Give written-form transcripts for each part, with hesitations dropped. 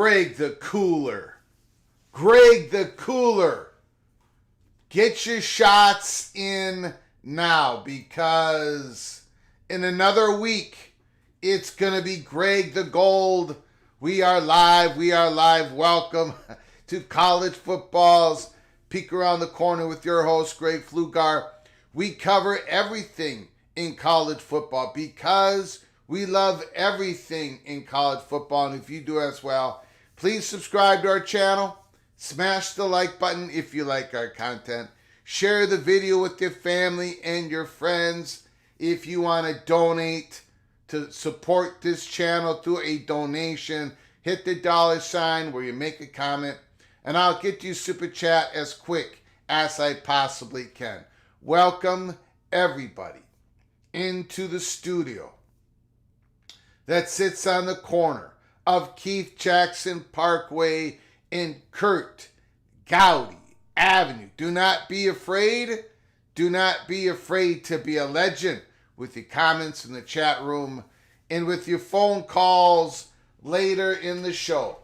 Greg the Cooler. Greg the Cooler. Get your shots in now, because in another week, it's going to be Greg the Gold. We are live. We are live. Welcome to College Football's Peek Around the Corner with your host, Greg Flugar. We cover everything in college football because we love everything in college football. And if you do as well, please subscribe to our channel. Smash the like button if you like our content. Share the video with your family and your friends. If you want to donate to support this channel through a donation, hit the $ where you make a comment, and I'll get you super chat as quick as I possibly can. Welcome everybody into the studio that sits on the corner of Keith Jackson Parkway and Kurt Gowdy Avenue. Do not be afraid. Do not be afraid to be a legend with your comments in the chat room and with your phone calls later in the show.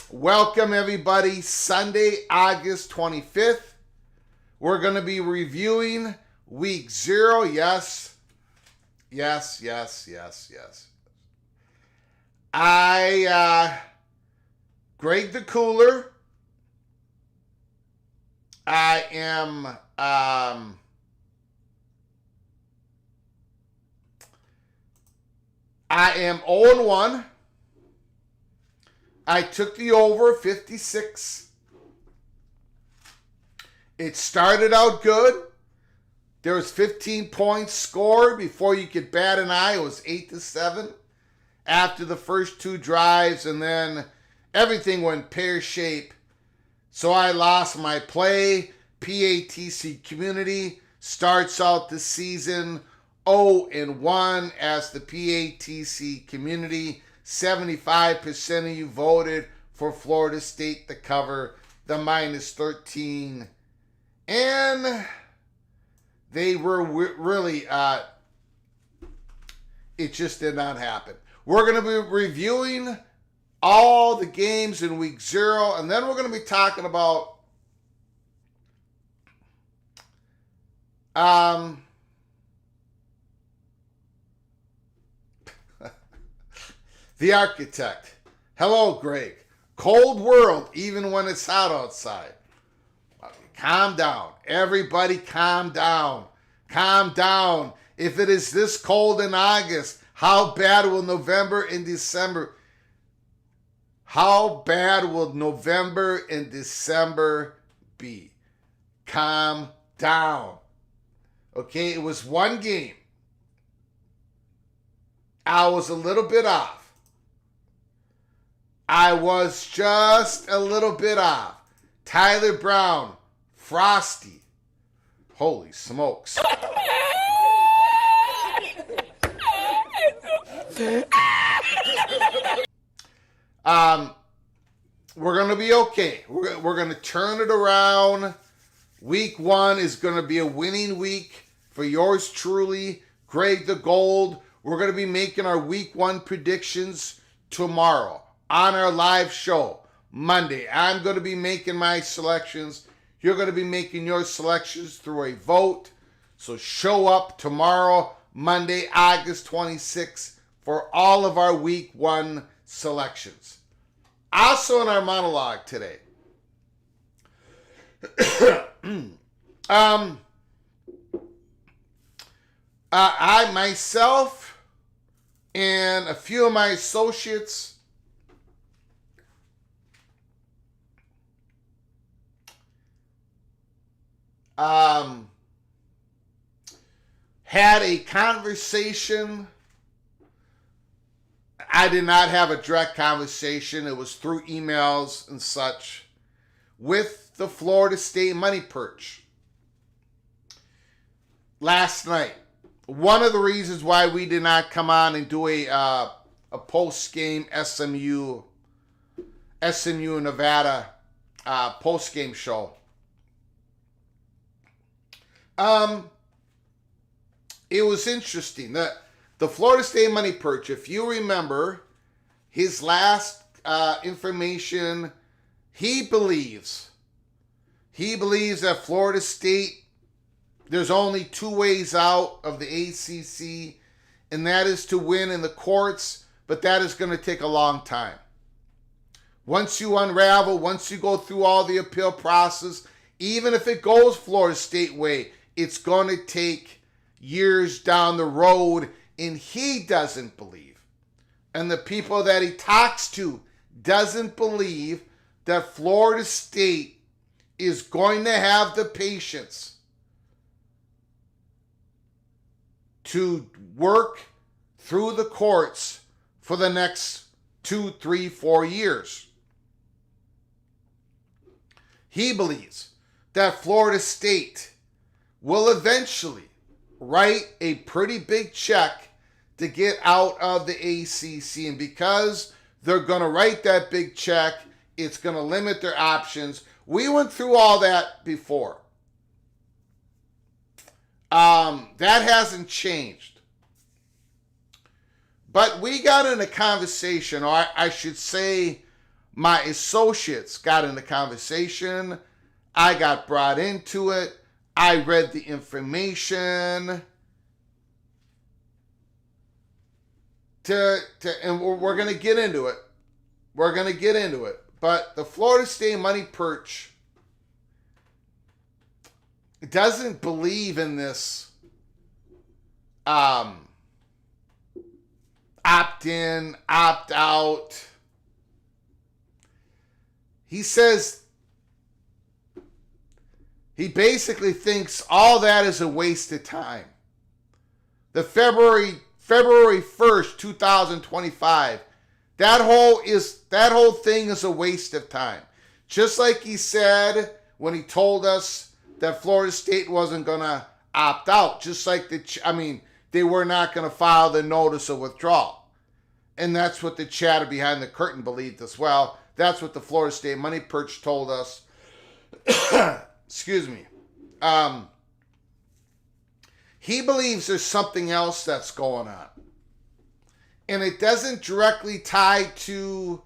Welcome everybody. Sunday, August 25th. We're going to be reviewing week 0. Yes. Greg the Cooler. I am 0-1. I took the over 56. It started out good. There was 15 points scored before you could bat an eye. It was 8-7 after the first two drives, and then everything went pear-shaped So I lost my play. PATC community starts out the season 0-1 as the PATC community. 75% of you voted for Florida State to cover the -13. And they were really, it just did not happen. We're going to be reviewing all the games in week 0, and then we're going to be talking about the architect. Hello, Greg. Cold world, even when it's hot outside. Calm down. Everybody calm down. Calm down. If it is this cold in August, how bad will November and December be? Calm down. Okay, it was one game. I was a little bit off. I was just a little bit off. Tyler Brown, Frosty. Holy smokes. We're going to be okay. We're going to turn it around. Week 1 is going to be a winning week for yours truly, Greg the Gold. We're going to be making our week 1 predictions tomorrow on our live show, Monday. I'm going to be making my selections. You're going to be making your selections through a vote. So show up tomorrow, Monday, August 26th, for all of our week 1 selections. Also in our monologue today, I myself and a few of my associates had a conversation. I did not have a direct conversation. It was through emails and such with the Florida State Money Perch last night. One of the reasons why we did not come on and do a post-game SMU Nevada post-game show. It was interesting that the Florida State Money Perch, if you remember, his last information, he believes that Florida State, there's only 2 ways out of the ACC, and that is to win in the courts, but that is going to take a long time. Once you unravel, once you go through all the appeal process, even if it goes Florida State way, it's going to take years down the road. And he doesn't believe, and the people that he talks to doesn't believe, that Florida State is going to have the patience to work through the courts for the next 2, 3, 4 years. He believes that Florida State will eventually write a pretty big check to get out of the ACC. And because they're going to write that big check, it's going to limit their options. We went through all that before. That hasn't changed. But we got in a conversation, or I should say my associates got in the conversation. I got brought into it. I read the information. And we're going to get into it. We're going to get into it. But the Florida State Money Perch doesn't believe in this opt-in, opt-out. He says he basically thinks all that is a waste of time. The February 1st, 2025, that whole thing is a waste of time. Just like he said when he told us that Florida State wasn't going to opt out. Just like they were not going to file the notice of withdrawal. And that's what the chatter behind the curtain believed as well. That's what the Florida State Money Perch told us. Excuse me. He believes there's something else that's going on. And it doesn't directly tie to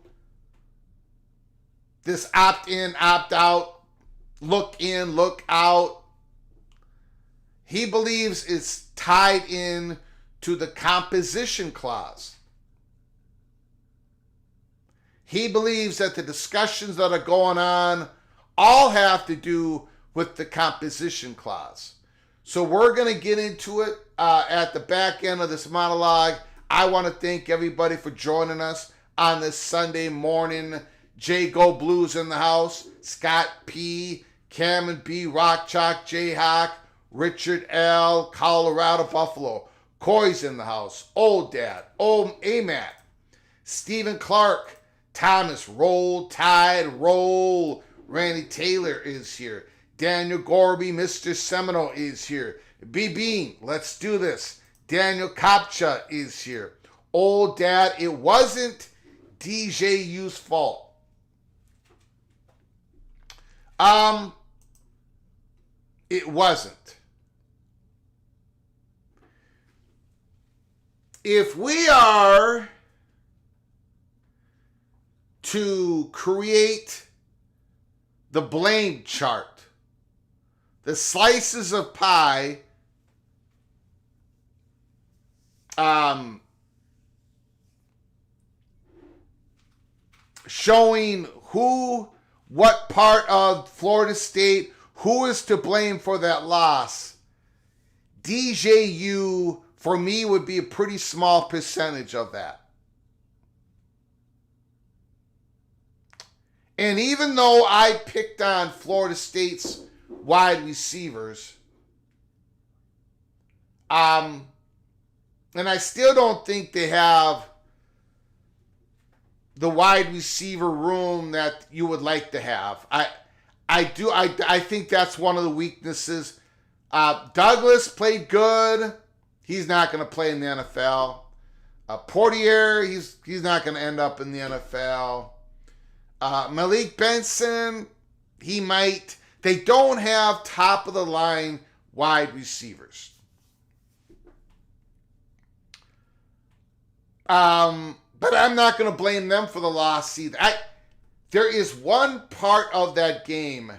this opt-in, opt-out, look in, look out. He believes it's tied in to the composition clause. He believes that the discussions that are going on all have to do with the composition clause. So we're going to get into it at the back end of this monologue. I want to thank everybody for joining us on this Sunday morning. Jay Go Blues in the house. Scott P. Cameron B. Rock Chalk Jayhawk. Richard L. Colorado Buffalo. Coy's in the house. Old Dad. Old Amat. Stephen Clark. Thomas Roll Tide Roll. Randy Taylor is here. Daniel Gorby, Mr. Seminole is here. B. Bean, let's do this. Daniel Kopcha is here. Old Dad, it wasn't DJU's fault. It wasn't. If we are to create the blame chart, the slices of pie, showing what part of Florida State, who is to blame for that loss, DJU, for me, would be a pretty small percentage of that. And even though I picked on Florida State's wide receivers, and I still don't think they have the wide receiver room that you would like to have. I think that's one of the weaknesses. Douglas played good. He's not going to play in the NFL. Portier, he's not going to end up in the NFL. Malik Benson, he might. They don't have top-of-the-line wide receivers. But I'm not going to blame them for the loss either. There is one part of that game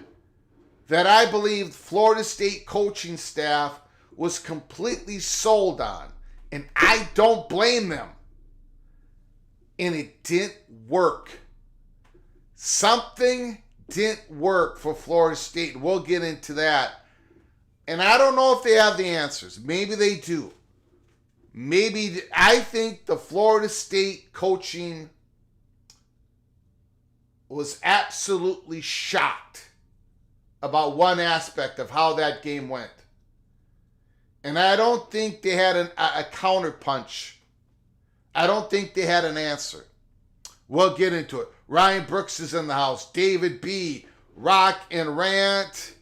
that I believe Florida State coaching staff was completely sold on, and I don't blame them. And it didn't work. Something didn't work for Florida State. We'll get into that. And I don't know if they have the answers. Maybe they do. I think the Florida State coaching was absolutely shocked about one aspect of how that game went. And I don't think they had a counterpunch. I don't think they had an answer. We'll get into it. Ryan Brooks is in the house. David B. Rock and Rant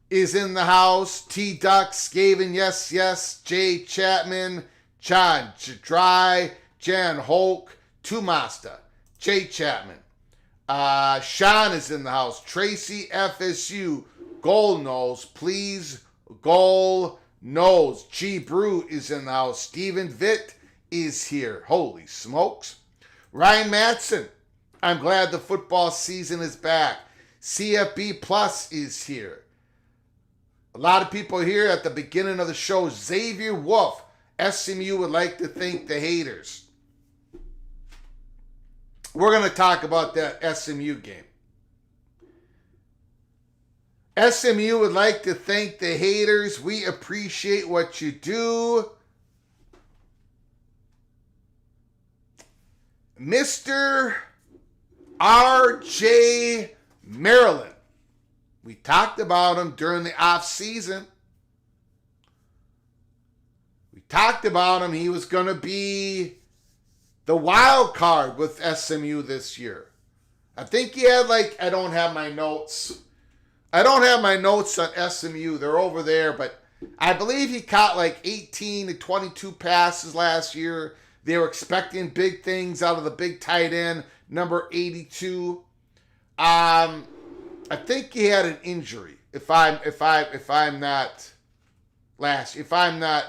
is in the house. T. Ducks, Gavin, yes, yes. Jay Chapman, John Dry, Jan Holk, Tumasta, Jay Chapman. Sean is in the house. Tracy FSU, Goal Nose, please, Goal Nose. G. Brew is in the house. Stephen Vitt is here. Holy smokes. Ryan Matson, I'm glad the football season is back. CFB Plus is here. A lot of people here at the beginning of the show. Xavier Wolf, SMU would like to thank the haters. We're going to talk about that SMU game. SMU would like to thank the haters. We appreciate what you do. Mr. R.J. Maryland. We talked about him during the off season. We talked about him. He was going to be the wild card with SMU this year. I think he had I don't have my notes. I don't have my notes on SMU. They're over there, but I believe he caught 18 to 22 passes last year. They were expecting big things out of the big tight end, number 82. I think he had an injury, if I'm not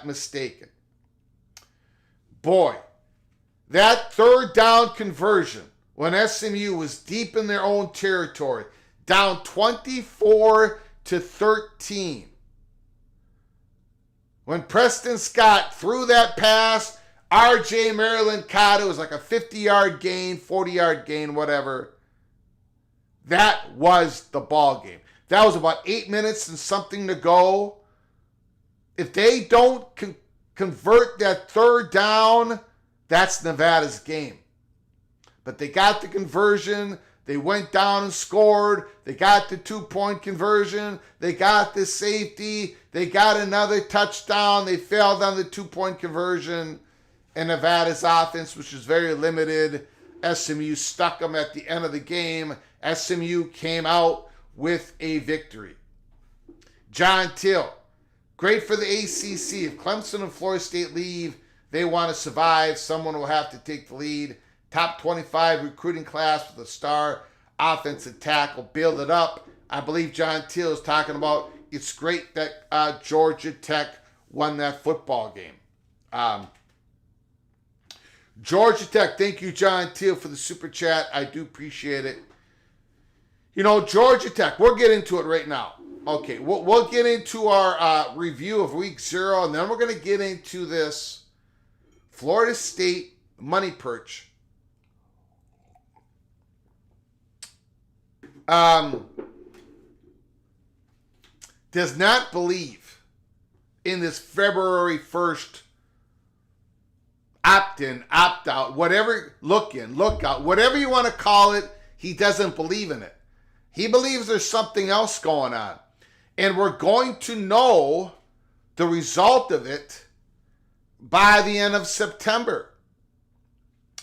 mistaken. Boy, that third down conversion when SMU was deep in their own territory, down 24-13. When Preston Scott threw that pass, R.J. Maryland caught it. It was like a 50-yard gain, 40-yard gain, whatever. That was the ball game. That was about 8 minutes and something to go. If they don't convert that third down, that's Nevada's game. But they got the conversion. They went down and scored. They got the 2-point conversion. They got the safety. They got another touchdown. They failed on the 2-point conversion. And Nevada's offense, which is very limited, SMU stuck them at the end of the game. SMU came out with a victory. John Till, great for the ACC. If Clemson and Florida State leave, they want to survive. Someone will have to take the lead. Top 25 recruiting class with a star offensive tackle. Build it up. I believe John Till is talking about it's great that Georgia Tech won that football game. Georgia Tech, thank you, John Till, for the super chat. I do appreciate it. Georgia Tech, we'll get into it right now. Okay, we'll get into our review of week 0, and then we're going to get into this Florida State money perch. Does not believe in this February 1st opt-in, opt-out, whatever, look-in, look-out, whatever you want to call it, he doesn't believe in it. He believes there's something else going on. And we're going to know the result of it by the end of September.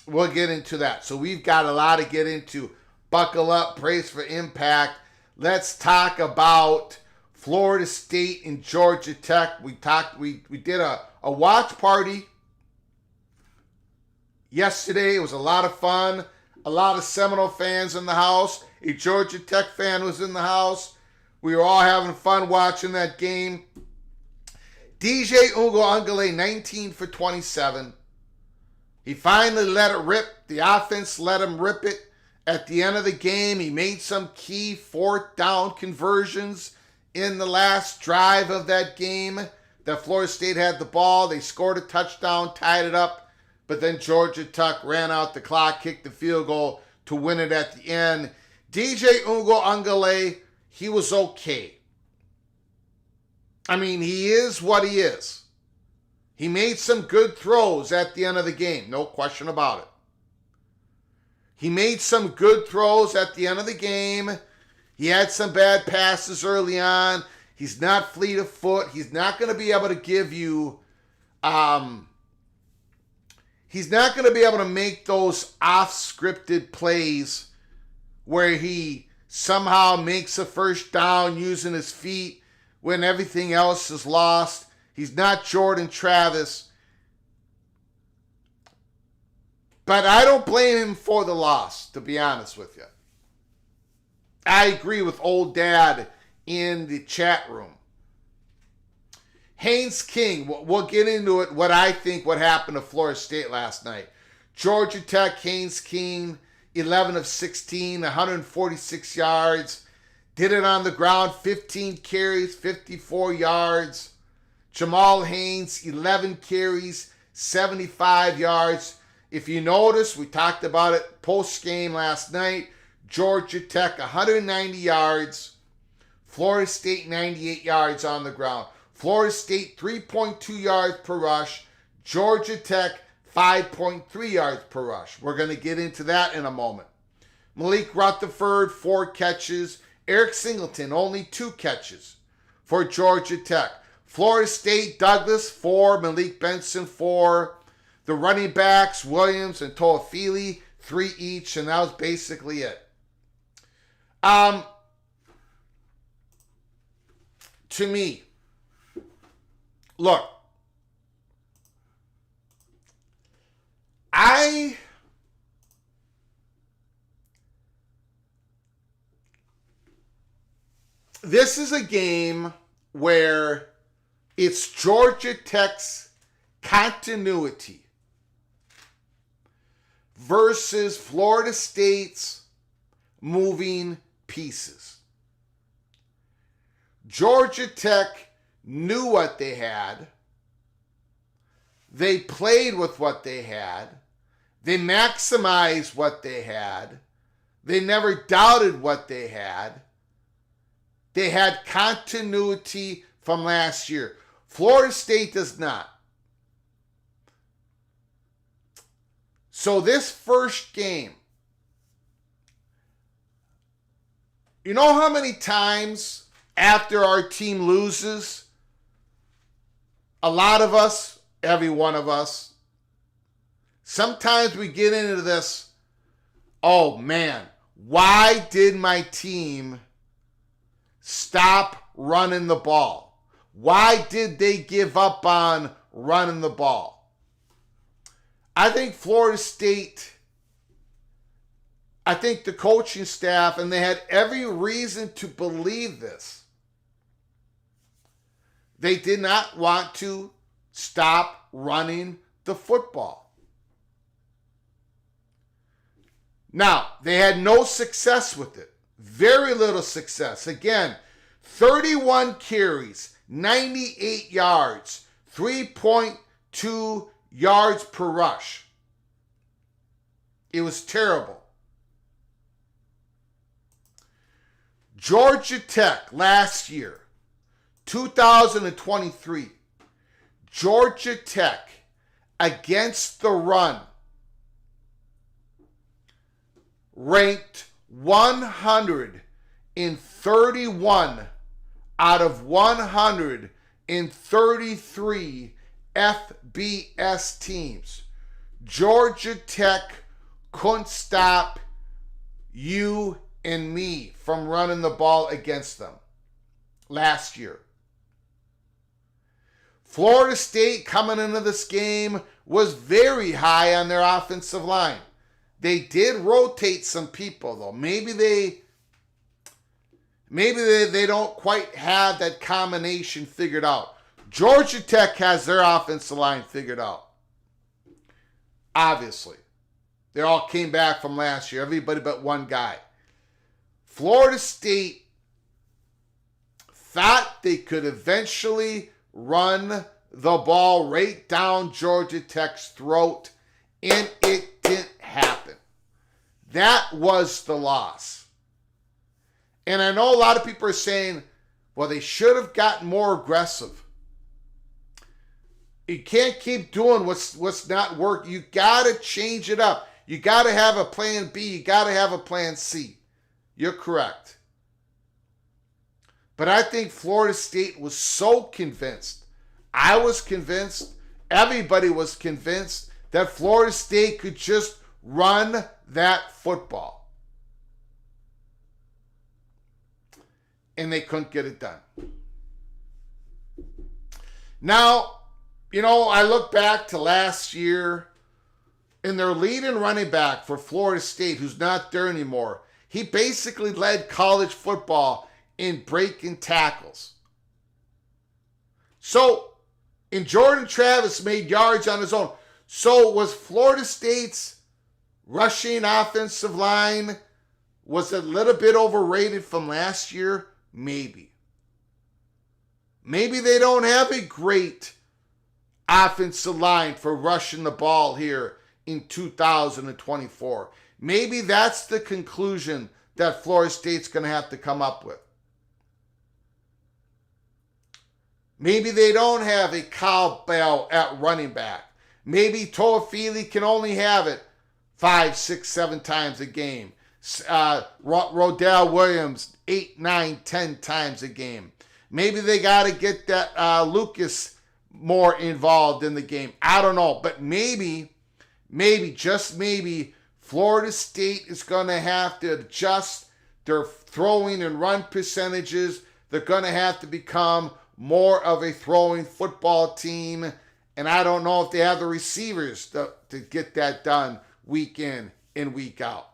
We'll get into that. So we've got a lot to get into. Buckle up, brace for impact. Let's talk about Florida State and Georgia Tech. We did a watch party yesterday. It was a lot of fun. A lot of Seminole fans in the house. A Georgia Tech fan was in the house. We were all having fun watching that game. DJ Ungale, 19 for 27. He finally let it rip. The offense let him rip it. At the end of the game, he made some key fourth down conversions in the last drive of that game. That Florida State had the ball. They scored a touchdown, tied it up. But then Georgia Tech ran out the clock, kicked the field goal to win it at the end. DJ Ungale, he was okay. I mean, he is what he is. He made some good throws at the end of the game. No question about it. He made some good throws at the end of the game. He had some bad passes early on. He's not fleet of foot. He's not going to be able to give you... he's not going to be able to make those off-scripted plays where he somehow makes a first down using his feet when everything else is lost. He's not Jordan Travis. But I don't blame him for the loss, to be honest with you. I agree with old dad in the chat room. Haynes King, we'll get into it, what I think what happened to Florida State last night. Georgia Tech, Haynes King, 11 of 16, 146 yards. Did it on the ground, 15 carries, 54 yards. Jamal Haynes, 11 carries, 75 yards. If you notice, we talked about it post-game last night. Georgia Tech, 190 yards. Florida State, 98 yards on the ground. Florida State, 3.2 yards per rush. Georgia Tech, 5.3 yards per rush. We're going to get into that in a moment. Malik Rutherford, 4 catches. Eric Singleton, only 2 catches for Georgia Tech. Florida State, Douglas, 4. Malik Benson, 4. The running backs, Williams and Toafili, 3 each, and that was basically it. Um, to me, look, this is a game where it's Georgia Tech's continuity versus Florida State's moving pieces. Georgia Tech knew what they had. They played with what they had. They maximized what they had. They never doubted what they had. They had continuity from last year. Florida State does not. So this first game, you know how many times after our team loses, a lot of us, every one of us, sometimes we get into this, oh man, why did my team stop running the ball? Why did they give up on running the ball? I think Florida State, I think the coaching staff, and they had every reason to believe this, they did not want to stop running the football. Now, they had no success with it. Very little success. Again, 31 carries, 98 yards, 3.2 yards per rush. It was terrible. Georgia Tech last year, 2023, Georgia Tech against the run ranked 131 out of 133 FBS teams. Georgia Tech couldn't stop you and me from running the ball against them last year. Florida State coming into this game was very high on their offensive line. They did rotate some people though. Maybe they don't quite have that combination figured out. Georgia Tech has their offensive line figured out. Obviously. They all came back from last year. Everybody but one guy. Florida State thought they could eventually run the ball right down Georgia Tech's throat, and it didn't happen. That was the loss. And I know a lot of people are saying, well, they should have gotten more aggressive. You can't keep doing what's not working. You got to change it up. You got to have a plan B. You got to have a plan C. You're correct. But I think Florida State was so convinced. I was convinced. Everybody was convinced that Florida State could just run that football. And they couldn't get it done. Now, you know, I look back to last year, and their leading running back for Florida State, who's not there anymore, he basically led college football in breaking tackles. So, and Jordan Travis made yards on his own. So, was Florida State's rushing offensive line, was it a little bit overrated from last year? Maybe. Maybe they don't have a great offensive line for rushing the ball here in 2024. Maybe that's the conclusion that Florida State's going to have to come up with. Maybe they don't have a Kyle Bell at running back. Maybe Toafili can only have it 5, 6, 7 times a game. Rodell Williams 8, 9, 10 times a game. Maybe they got to get that Lucas more involved in the game. I don't know. But maybe, just maybe, Florida State is going to have to adjust throwing and run percentages. They're going to have to become more of a throwing football team. And I don't know if they have the receivers to get that done week in and week out.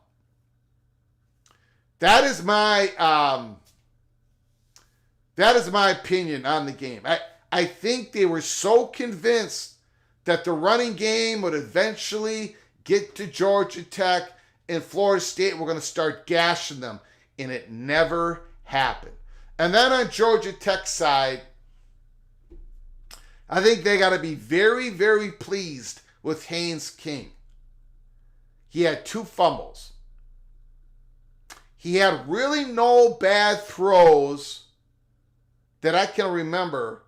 That is my opinion on the game. I think they were so convinced that the running game would eventually get to Georgia Tech and Florida State. We're going to start gashing them. And it never happened. And then on Georgia Tech's side, I think they got to be very, very pleased with Haynes King. He had 2 fumbles. He had really no bad throws that I can remember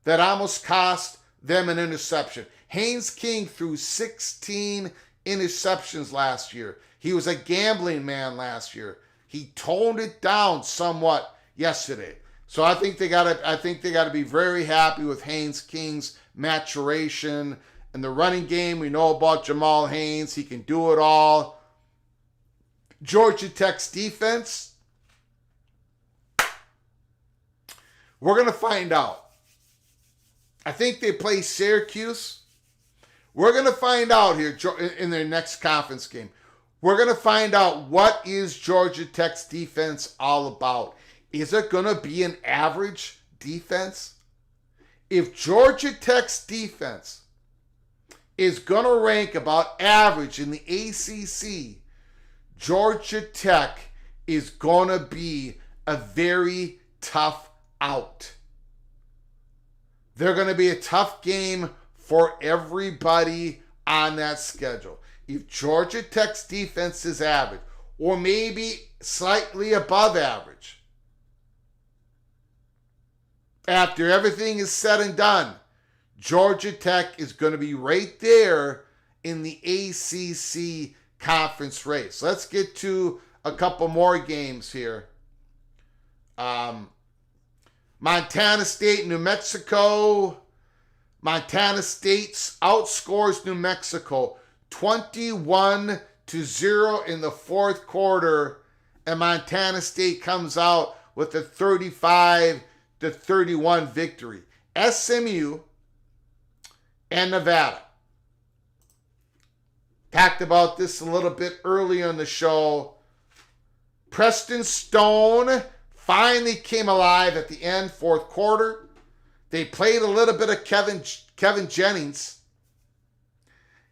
that almost cost them an interception. Haynes King threw 16 interceptions last year. He was a gambling man last year. He toned it down somewhat yesterday. So I think they got to be very happy with Haynes King's maturation. In the running game, we know about Jamal Haynes. He can do it all. Georgia Tech's defense, we're going to find out. I think they play Syracuse. We're going to find out here in their next conference game. We're going to find out what is Georgia Tech's defense all about. Is it going to be an average defense? If Georgia Tech's defense is going to rank about average in the ACC, Georgia Tech is going to be a very tough out. They're going to be a tough game for everybody on that schedule. If Georgia Tech's defense is average, or maybe slightly above average, after everything is said and done, Georgia Tech is going to be right there in the ACC conference race. Let's get to a couple more games here. Montana State, New Mexico. Montana State outscores New Mexico 21-0 in the fourth quarter, and Montana State comes out with a 35-31 victory. SMU and Nevada. Talked about this a little bit earlier in the show. Preston Stone finally came alive at the end, fourth quarter. They played a little bit of Kevin Jennings.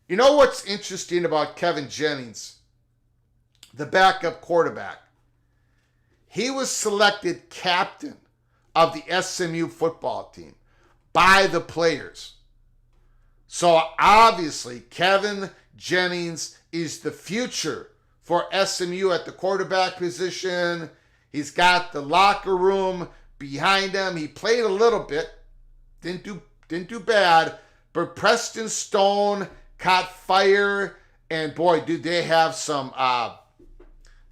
You know what's interesting about Kevin Jennings? The backup quarterback. He was selected captain of the SMU football team by the players. So obviously, Kevin Jennings is the future for SMU at the quarterback position. He's got the locker room behind him. He played a little bit. Didn't do bad. But Preston Stone caught fire. And boy, do they have some...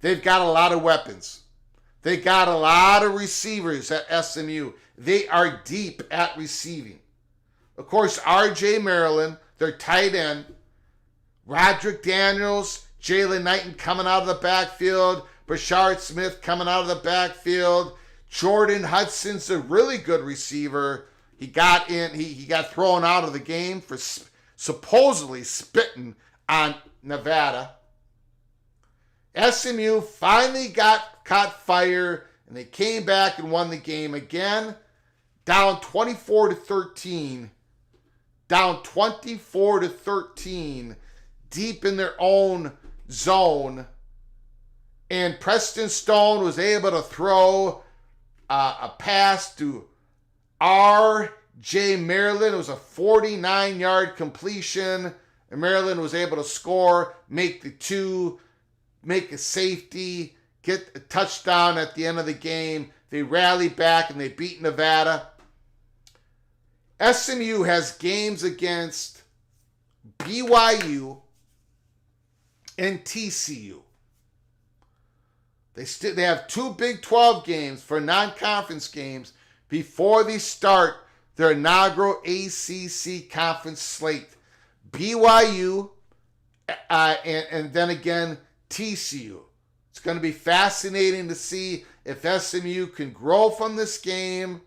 they've got a lot of weapons. They got a lot of receivers at SMU. They are deep at receiving. Of course, R.J. Maryland, their tight end. Roderick Daniels, Jalen Knighton coming out of the backfield. Brashard Smith coming out of the backfield. Jordan Hudson's a really good receiver. He got thrown out of the game for supposedly spitting on Nevada. SMU finally caught fire, and they came back and won the game again, down 24-13. Down 24-13, deep in their own zone. And Preston Stone was able to throw a pass to R.J. Maryland. It was a 49-yard completion. And Maryland was able to score, make a safety, get a touchdown at the end of the game. They rallied back and they beat Nevada. SMU has games against BYU and TCU. They have 2 Big 12 games for non-conference games before they start their inaugural ACC conference slate. BYU and then again TCU. It's going to be fascinating to see if SMU can grow from this game.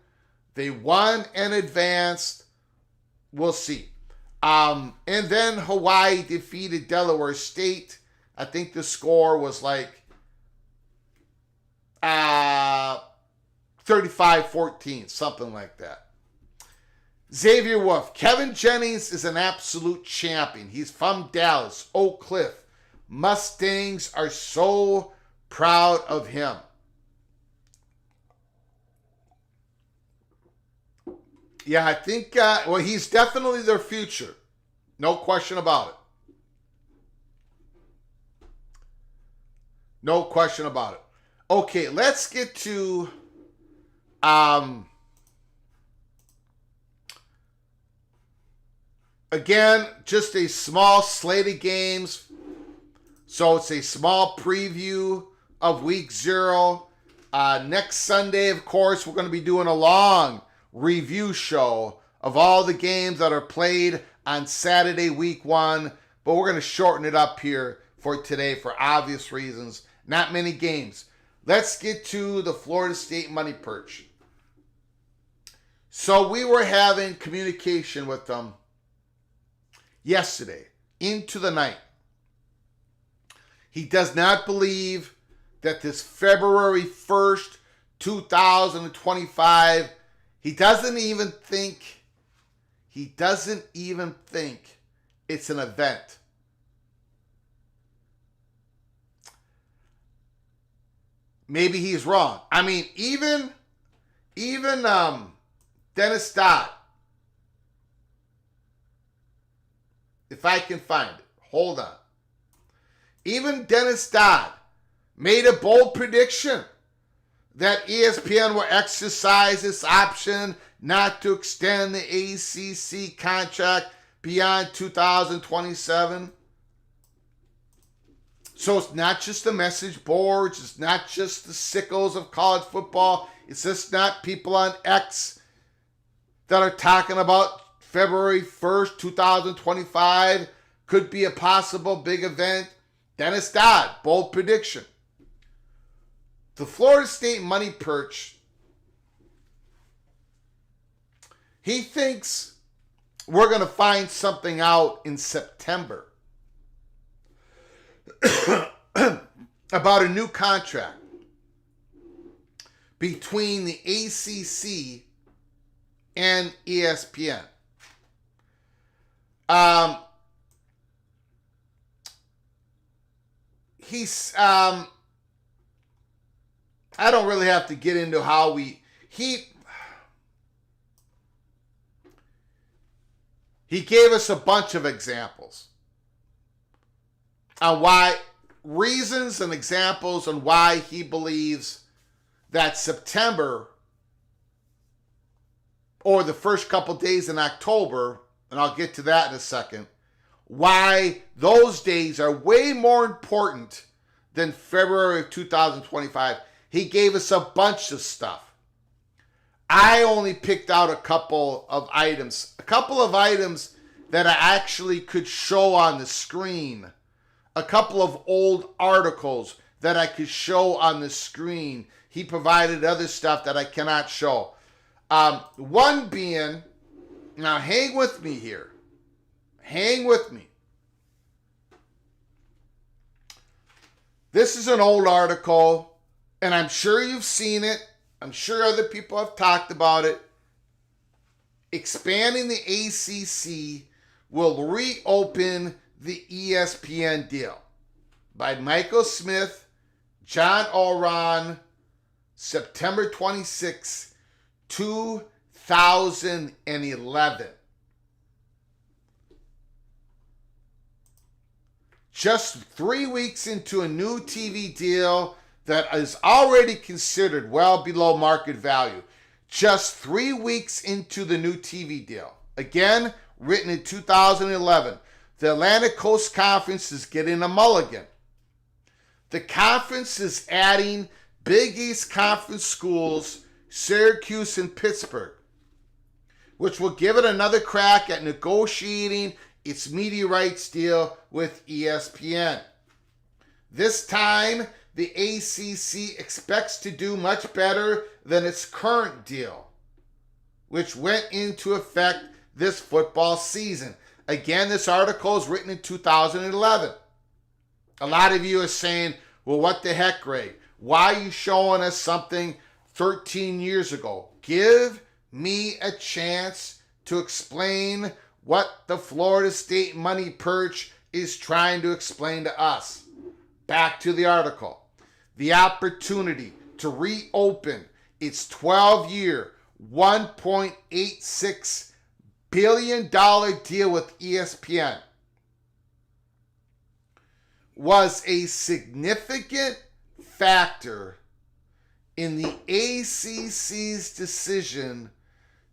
They won and advanced. We'll see. And then Hawaii defeated Delaware State. I think the score was like 35-14, something like that. Xavier Wolf. Kevin Jennings is an absolute champion. He's from Dallas, Oak Cliff. Mustangs are so proud of him. Yeah, I think, he's definitely their future. No question about it. No question about it. Okay, let's get to again, just a small slate of games. So it's a small preview of week 0. Next Sunday, of course, we're going to be doing a long review show of all the games that are played on Saturday, week 1. But we're going to shorten it up here for today for obvious reasons. Not many games. Let's get to the Florida State Money Perch. So we were having communication with them yesterday into the night. He does not believe that this February 1st, 2025, he doesn't even think it's an event. Maybe he's wrong. I mean, even Dennis Dodd, if I can find it, hold on. Even Dennis Dodd made a bold prediction that ESPN will exercise its option not to extend the ACC contract beyond 2027. So it's not just the message boards. It's not just the sickos of college football. It's just not people on X that are talking about February 1st, 2025 could be a possible big event. Dennis Dodd, bold prediction. The Florida State Money Perch, he thinks we're going to find something out in September about a new contract between the ACC and ESPN. I don't really have to get into how he gave us a bunch of examples on why, reasons and examples on why he believes that September or the first couple days in October, and I'll get to that in a second, why those days are way more important than February of 2025. He gave us a bunch of stuff. I only picked out a couple of items that I actually could show on the screen. A couple of old articles that I could show on the screen. He provided other stuff that I cannot show. One being, now hang with me here. Hang with me. This is an old article, and I'm sure you've seen it. I'm sure other people have talked about it. Expanding the ACC will reopen the ESPN deal by Michael Smith, John Oran, September 26, 2011. Just 3 weeks into a new TV deal that is already considered well below market value. Just 3 weeks into the new TV deal. Again, written in 2011. The Atlantic Coast Conference is getting a mulligan. The conference is adding Big East Conference schools, Syracuse and Pittsburgh, which will give it another crack at negotiating its media rights deal with ESPN. This time, the ACC expects to do much better than its current deal, which went into effect this football season. Again, this article is written in 2011. A lot of you are saying, well, what the heck, Greg? Why are you showing us something 13 years ago? Give me a chance to explain what the Florida State Money Perch is trying to explain to us. Back to the article. The opportunity to reopen its 12-year, $1.86 billion deal with ESPN was a significant factor in the ACC's decision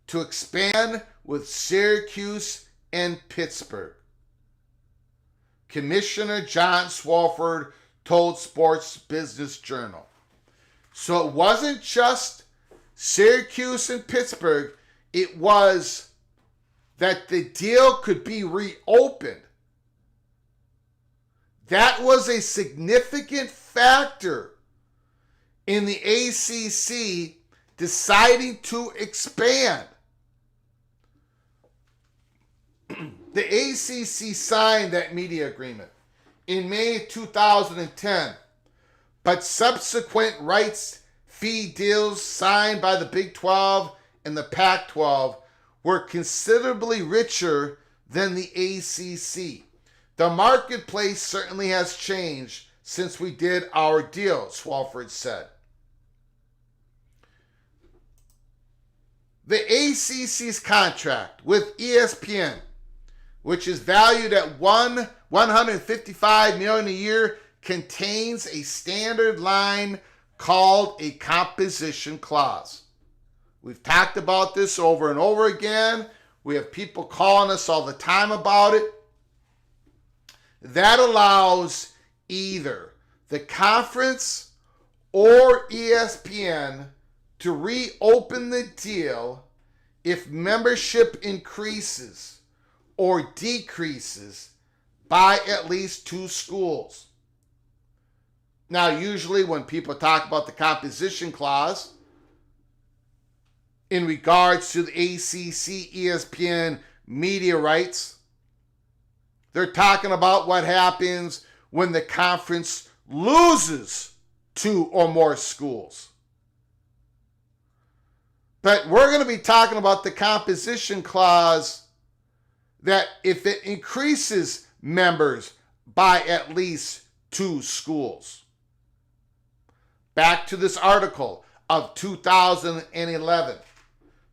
to expand with Syracuse and Pittsburgh. Commissioner John Swofford told Sports Business Journal. So it wasn't just Syracuse and Pittsburgh, it was that the deal could be reopened. That was a significant factor in the ACC deciding to expand. The ACC signed that media agreement in May 2010, but subsequent rights fee deals signed by the Big 12 and the Pac-12 were considerably richer than the ACC. The marketplace certainly has changed since we did our deal, Swofford said. The ACC's contract with ESPN, which is valued at $155 million a year, contains a standard line called a composition clause. We've talked about this over and over again. We have people calling us all the time about it. That allows either the conference or ESPN to reopen the deal if membership increases or decreases by at least 2 schools. Now, usually when people talk about the composition clause in regards to the ACC, ESPN media rights, they're talking about what happens when the conference loses 2 or more schools. But we're going to be talking about the composition clause that if it increases members by at least 2 schools. Back to this article of 2011.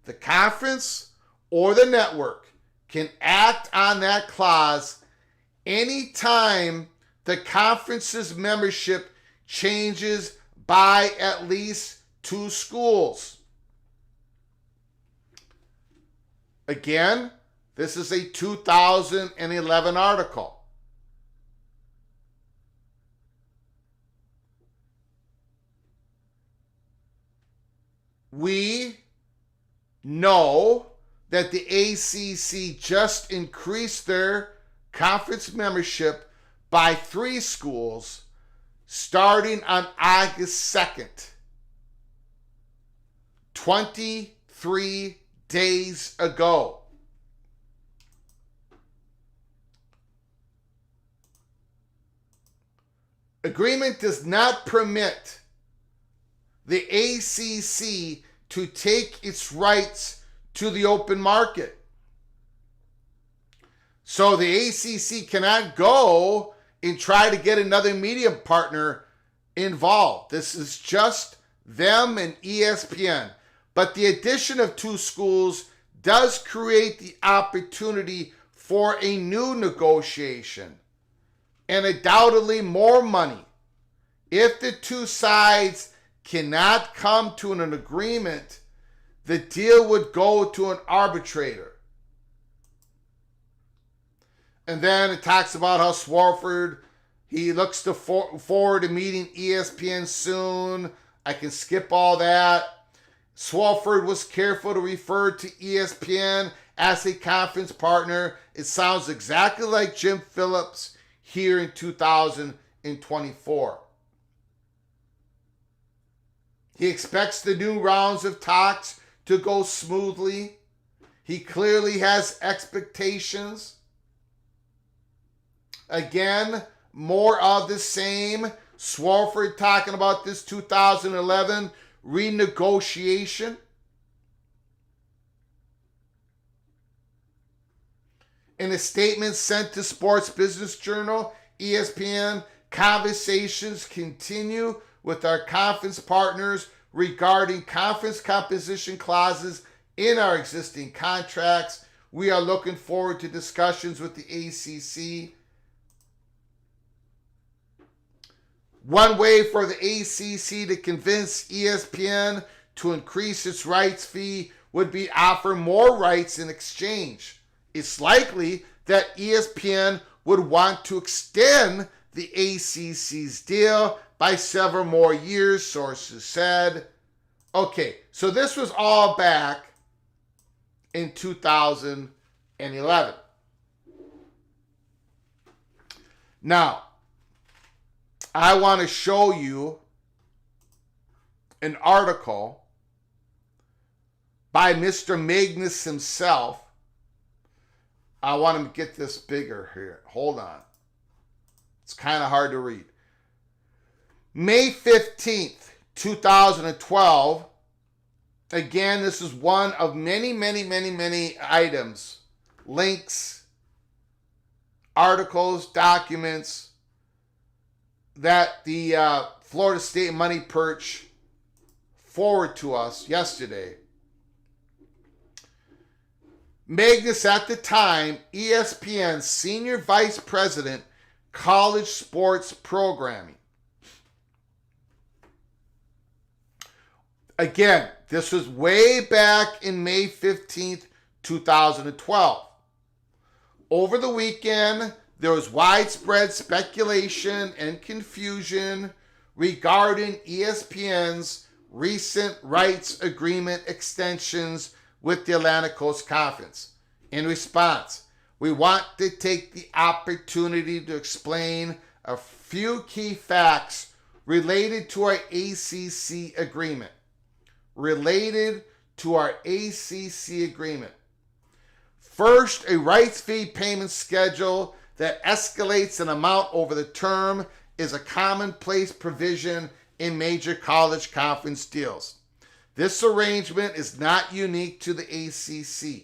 The conference or the network can act on that clause anytime the conference's membership changes by at least 2 schools. Again, this is a 2011 article. We know that the ACC just increased their conference membership by 3 schools starting on August 2nd, 23 days ago. Agreement does not permit the ACC to take its rights to the open market. So the ACC cannot go and try to get another media partner involved. This is just them and ESPN. But the addition of 2 schools does create the opportunity for a new negotiation and undoubtedly more money. If the 2 sides cannot come to an agreement, the deal would go to an arbitrator. And then it talks about how Swofford, he looks forward to meeting ESPN soon. I can skip all that. Swofford was careful to refer to ESPN as a conference partner. It sounds exactly like Jim Phillips here in 2024. He expects the new rounds of talks to go smoothly. He clearly has expectations. Again, more of the same. Swarford talking about this 2011 renegotiation. In a statement sent to Sports Business Journal, ESPN, conversations continue with our conference partners regarding conference composition clauses in our existing contracts. We are looking forward to discussions with the ACC. One way for the ACC to convince ESPN to increase its rights fee would be offer more rights in exchange. It's likely that ESPN would want to extend the ACC's deal by several more years, sources said. Okay, so this was all back in 2011. Now, I want to show you an article by Mr. Magnus himself. I want to get this bigger here. Hold on. It's kind of hard to read. May 15th, 2012. Again, this is one of many items. Links, articles, documents that the Florida State Money Perch forwarded to us yesterday. Magnus, at the time, ESPN's Senior Vice President, College Sports Programming. Again, this was way back in May 15th, 2012. Over the weekend, there was widespread speculation and confusion regarding ESPN's recent rights agreement extensions with the Atlantic Coast Conference. In response, we want to take the opportunity to explain a few key facts related to our ACC agreement. First, a rights fee payment schedule that escalates an amount over the term is a commonplace provision in major college conference deals. This arrangement is not unique to the ACC.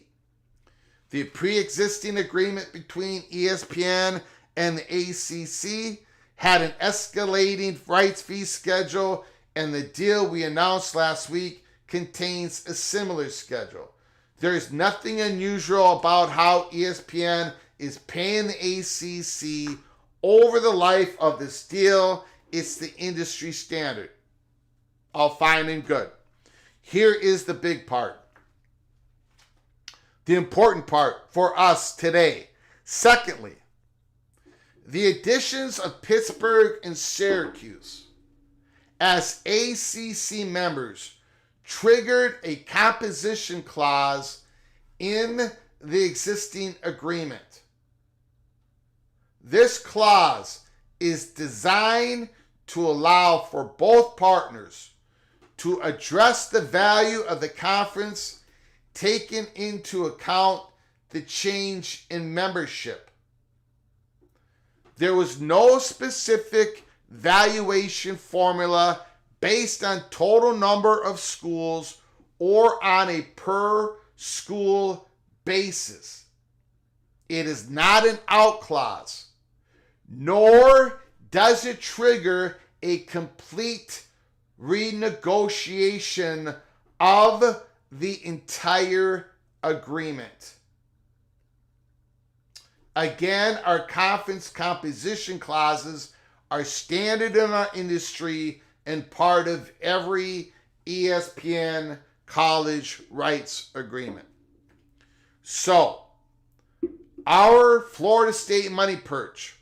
The pre-existing agreement between ESPN and the ACC had an escalating rights fee schedule, and the deal we announced last week contains a similar schedule. There is nothing unusual about how ESPN is paying the ACC over the life of this deal. It's the industry standard. All fine and good. Here is the big part. The important part for us today. Secondly, the additions of Pittsburgh and Syracuse as ACC members triggered a composition clause in the existing agreement. This clause is designed to allow for both partners to address the value of the conference, taking into account the change in membership. There was no specific valuation formula based on total number of schools or on a per school basis. It is not an out clause, nor does it trigger a complete renegotiation of the entire agreement. Again, our conference composition clauses are standard in our industry and part of every ESPN college rights agreement. So, our Florida State Money Perch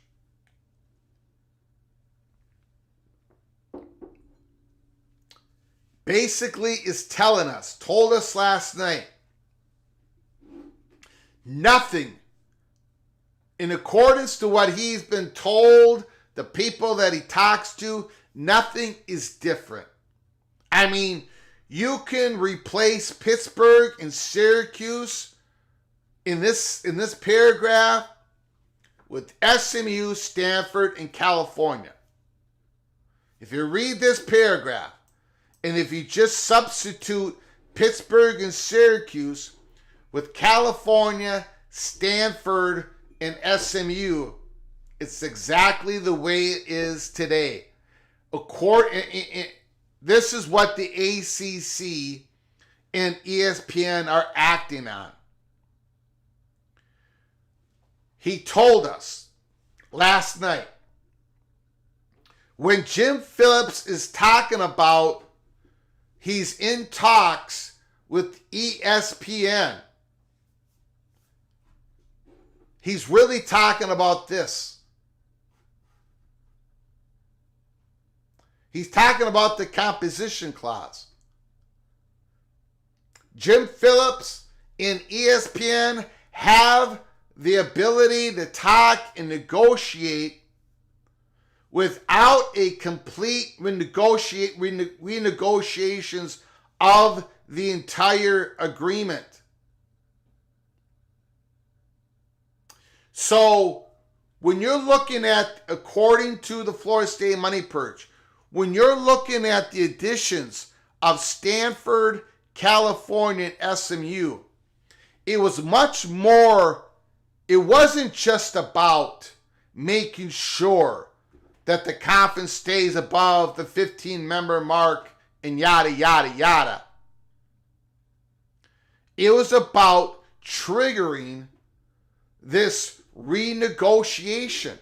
basically is told us last night, nothing in accordance to what he's been told, the people that he talks to, nothing is different. I mean, you can replace Pittsburgh and Syracuse in this paragraph with SMU, Stanford, and California. If you read this paragraph, and if you just substitute Pittsburgh and Syracuse with California, Stanford, and SMU, it's exactly the way it is today. This is what the ACC and ESPN are acting on. He told us last night, when Jim Phillips is talking about he's in talks with ESPN, he's really talking about this. He's talking about the composition clause. Jim Phillips and ESPN have the ability to talk and negotiate without a complete renegotiations of the entire agreement. So when you're looking at, according to the Florida State Money Purge, when you're looking at the additions of Stanford, California, and SMU, it was much more, it wasn't just about making sure that the conference stays above the 15-member mark and yada, yada, yada. It was about triggering this renegotiation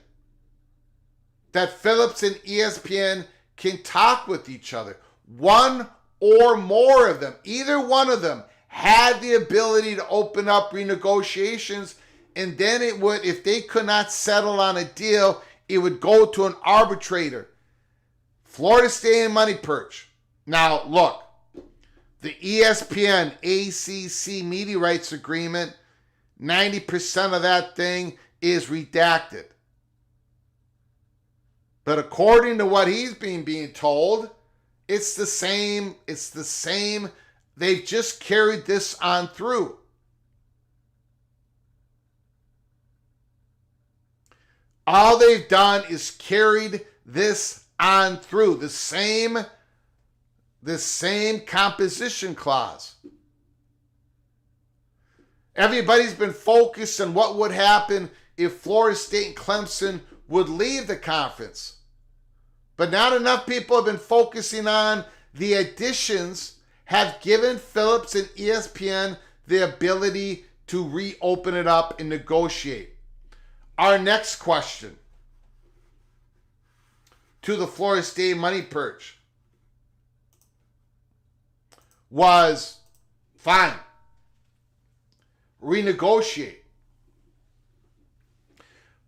that Phillips and ESPN can talk with each other. One or more of them, either one of them, had the ability to open up renegotiations, and then it would, if they could not settle on a deal, it would go to an arbitrator. Florida State and Money Purge. Now, look, the ESPN ACC media rights agreement, 90% of that thing is redacted. But according to what he's being told, it's the same. They've just carried this on through. All they've done is carried this on through. The same composition clause. Everybody's been focused on what would happen if Florida State and Clemson would leave the conference. But not enough people have been focusing on the additions have given Phillips and ESPN the ability to reopen it up and negotiate. Our next question to the Florida State Money Purge was, fine, renegotiate.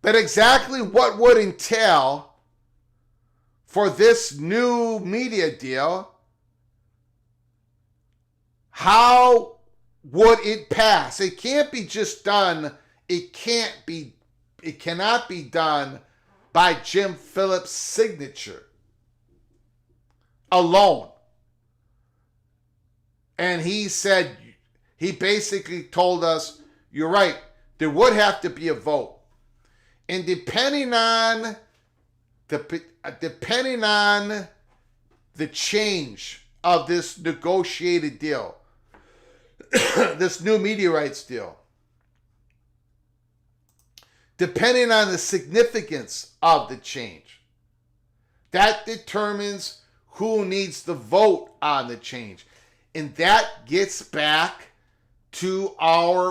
But exactly what would entail for this new media deal? How would it pass? It can't be just done. It cannot be done by Jim Phillips' signature alone. And he basically told us, you're right, there would have to be a vote. And depending on the change of this negotiated deal, this new media rights deal, depending on the significance of the change, that determines who needs to vote on the change. And that gets back to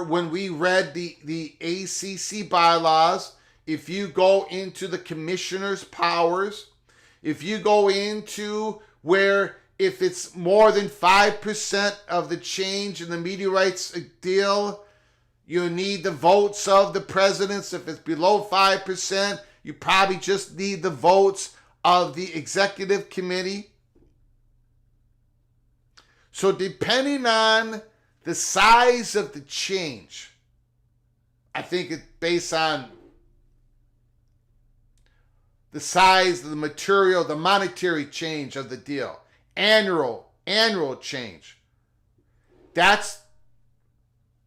when we read the ACC bylaws. If you go into the commissioner's powers, if you go into where if it's more than 5% of the change in the media rights deal, you need the votes of the presidents. If it's below 5%, you probably just need the votes of the executive committee. So depending on the size of the change, I think it's based on the size of the material, the monetary change of the deal, annual annual change. It's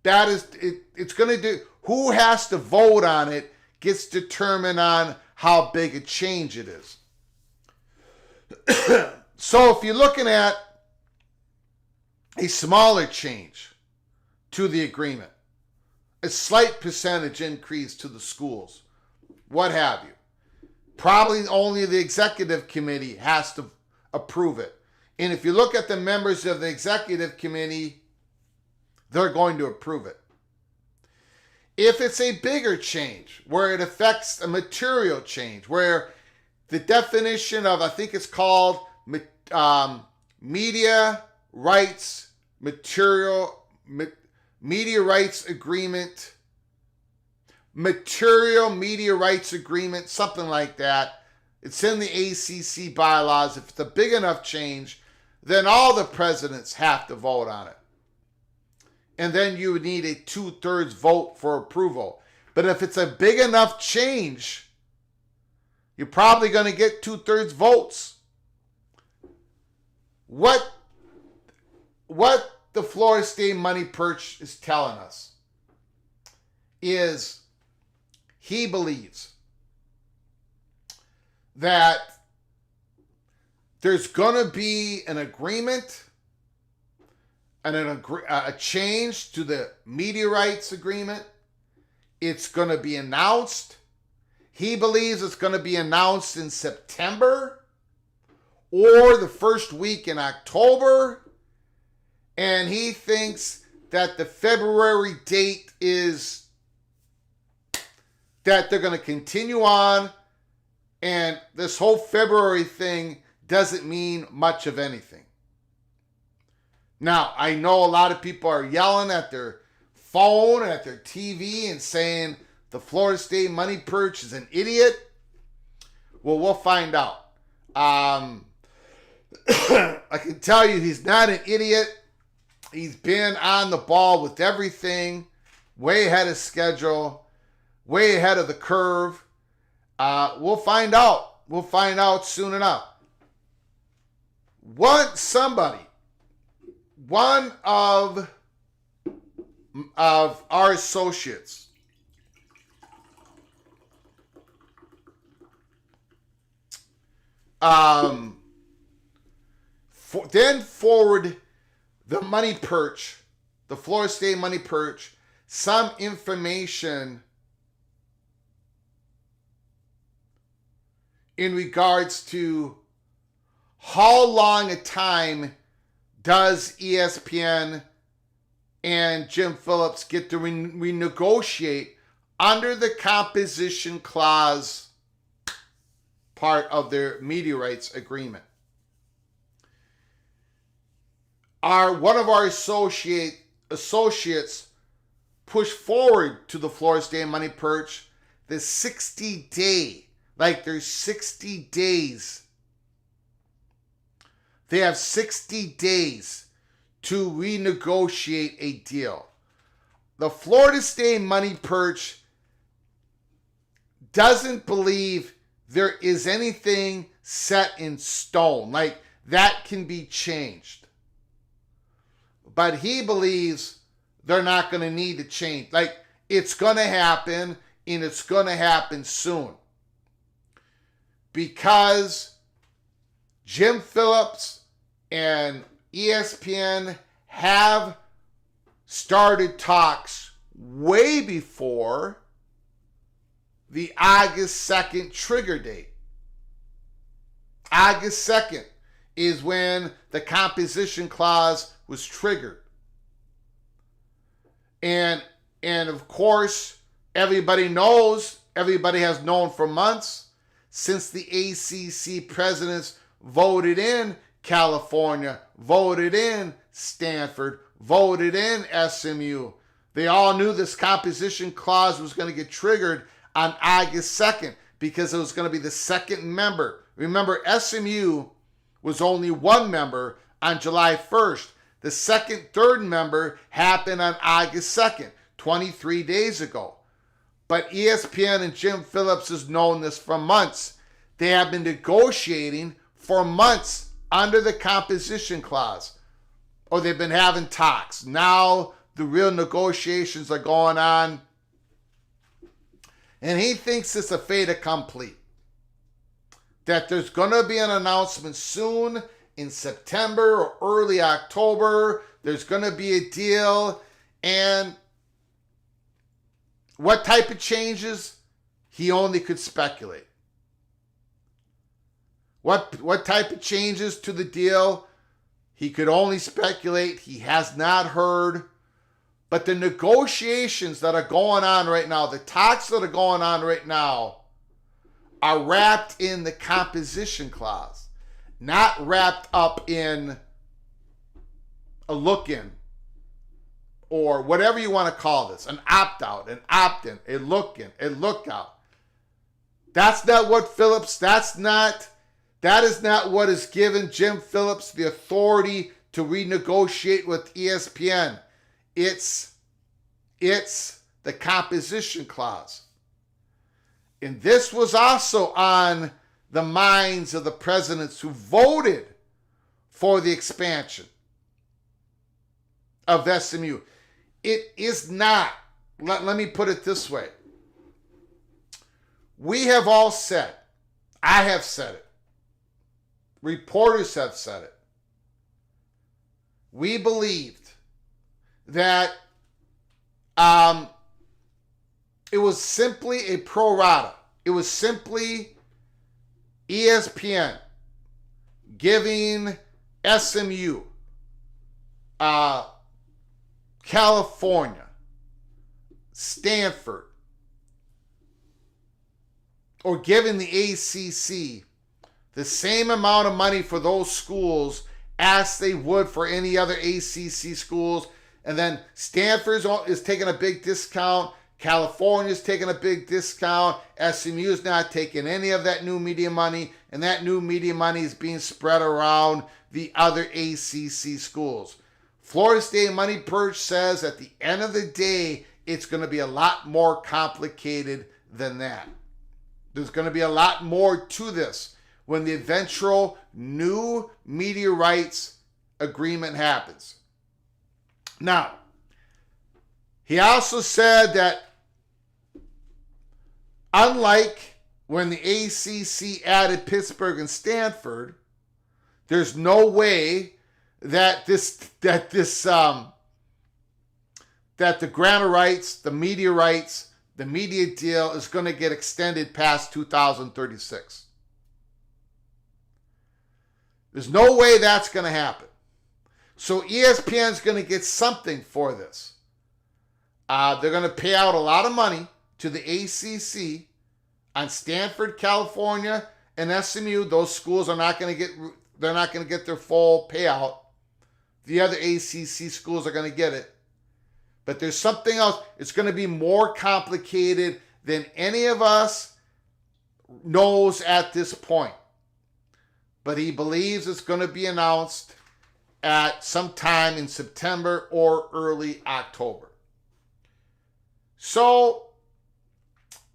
going to do, who has to vote on it gets determined on how big a change it is. So if you're looking at a smaller change to the agreement, a slight percentage increase to the schools, what have you, probably only the executive committee has to approve it. And if you look at the members of the executive committee, they're going to approve it. If it's a bigger change, where it affects a material change, where the definition of, I think it's called media rights agreement, material media rights agreement, something like that. It's in the ACC bylaws. If it's a big enough change, then all the presidents have to vote on it. And then you would need a 2/3 vote for approval. But if it's a big enough change, you're probably going to get 2/3 votes. What the Florida State Money Perch is telling us is he believes that there's going to be an agreement and a change to the media rights agreement. It's going to be announced. He believes it's going to be announced in September or the first week in October. And he thinks that the February date is that they're going to continue on. And this whole February thing doesn't mean much of anything. Now, I know a lot of people are yelling at their phone, at their TV, and saying the Florida State Money Perch is an idiot. Well, we'll find out. I can tell you he's not an idiot. He's been on the ball with everything, way ahead of schedule, way ahead of the curve. We'll find out. We'll find out soon enough. One of our associates then forward the Money Perch, the Florida State Money Perch, some information in regards to how long a time does ESPN and Jim Phillips get to renegotiate under the composition clause part of their media rights agreement. One of our associates pushed forward to the Florida State Money Perch the 60-day, like there's 60 days. They have 60 days to renegotiate a deal. The Florida State Money Perch doesn't believe there is anything set in stone, like that can be changed. But he believes they're not going to need to change. Like, it's going to happen, and it's going to happen soon. Because Jim Phillips and ESPN have started talks way before the August 2nd trigger date. August 2nd is when the composition clause was triggered. And of course, everybody has known for months since the ACC presidents voted in California, voted in Stanford, voted in SMU. They all knew this composition clause was going to get triggered on August 2nd because it was going to be the second member. Remember, SMU was only one member on July 1st. The third member happened on August 2nd, 23 days ago. But ESPN and Jim Phillips has known this for months. They have been negotiating for months under the composition clause, or they've been having talks. Now the real negotiations are going on, and he thinks it's a fait accompli, that there's going to be an announcement soon in September or early October. There's going to be a deal, and what type of changes? He only could speculate. What type of changes to the deal? He could only speculate. He has not heard. But the negotiations that are going on right now, the talks that are going on right now, are wrapped in the composition clause, not wrapped up in a look-in, or whatever you want to call this, an opt-out, an opt-in, a look-in, a look-out. That's not what Phillips, that is not what has given Jim Phillips the authority to renegotiate with ESPN. It's the composition clause. And this was also on the minds of the presidents who voted for the expansion of SMU. It is not, let me put it this way. We have all said, I have said it, reporters have said it. We believed that it was simply a pro rata. It was simply ESPN giving SMU, California, Stanford, or giving the ACC the same amount of money for those schools as they would for any other ACC schools. And then Stanford is taking a big discount. California is taking a big discount. SMU is not taking any of that new media money. And that new media money is being spread around the other ACC schools. Florida State Money Purge says at the end of the day, it's going to be a lot more complicated than that. There's going to be a lot more to this when the eventual new media rights agreement happens. Now, he also said that unlike when the ACC added Pittsburgh and Stanford, there's no way that that the grant rights, the media deal is going to get extended past 2036. There's no way that's going to happen. So ESPN's going to get something for this. They're going to pay out a lot of money to the ACC on Stanford, California, and SMU. Those schools are not going to get. They're not going to get their full payout. The other ACC schools are going to get it. But there's something else. It's going to be more complicated than any of us knows at this point. But he believes it's going to be announced at some time in September or early October. So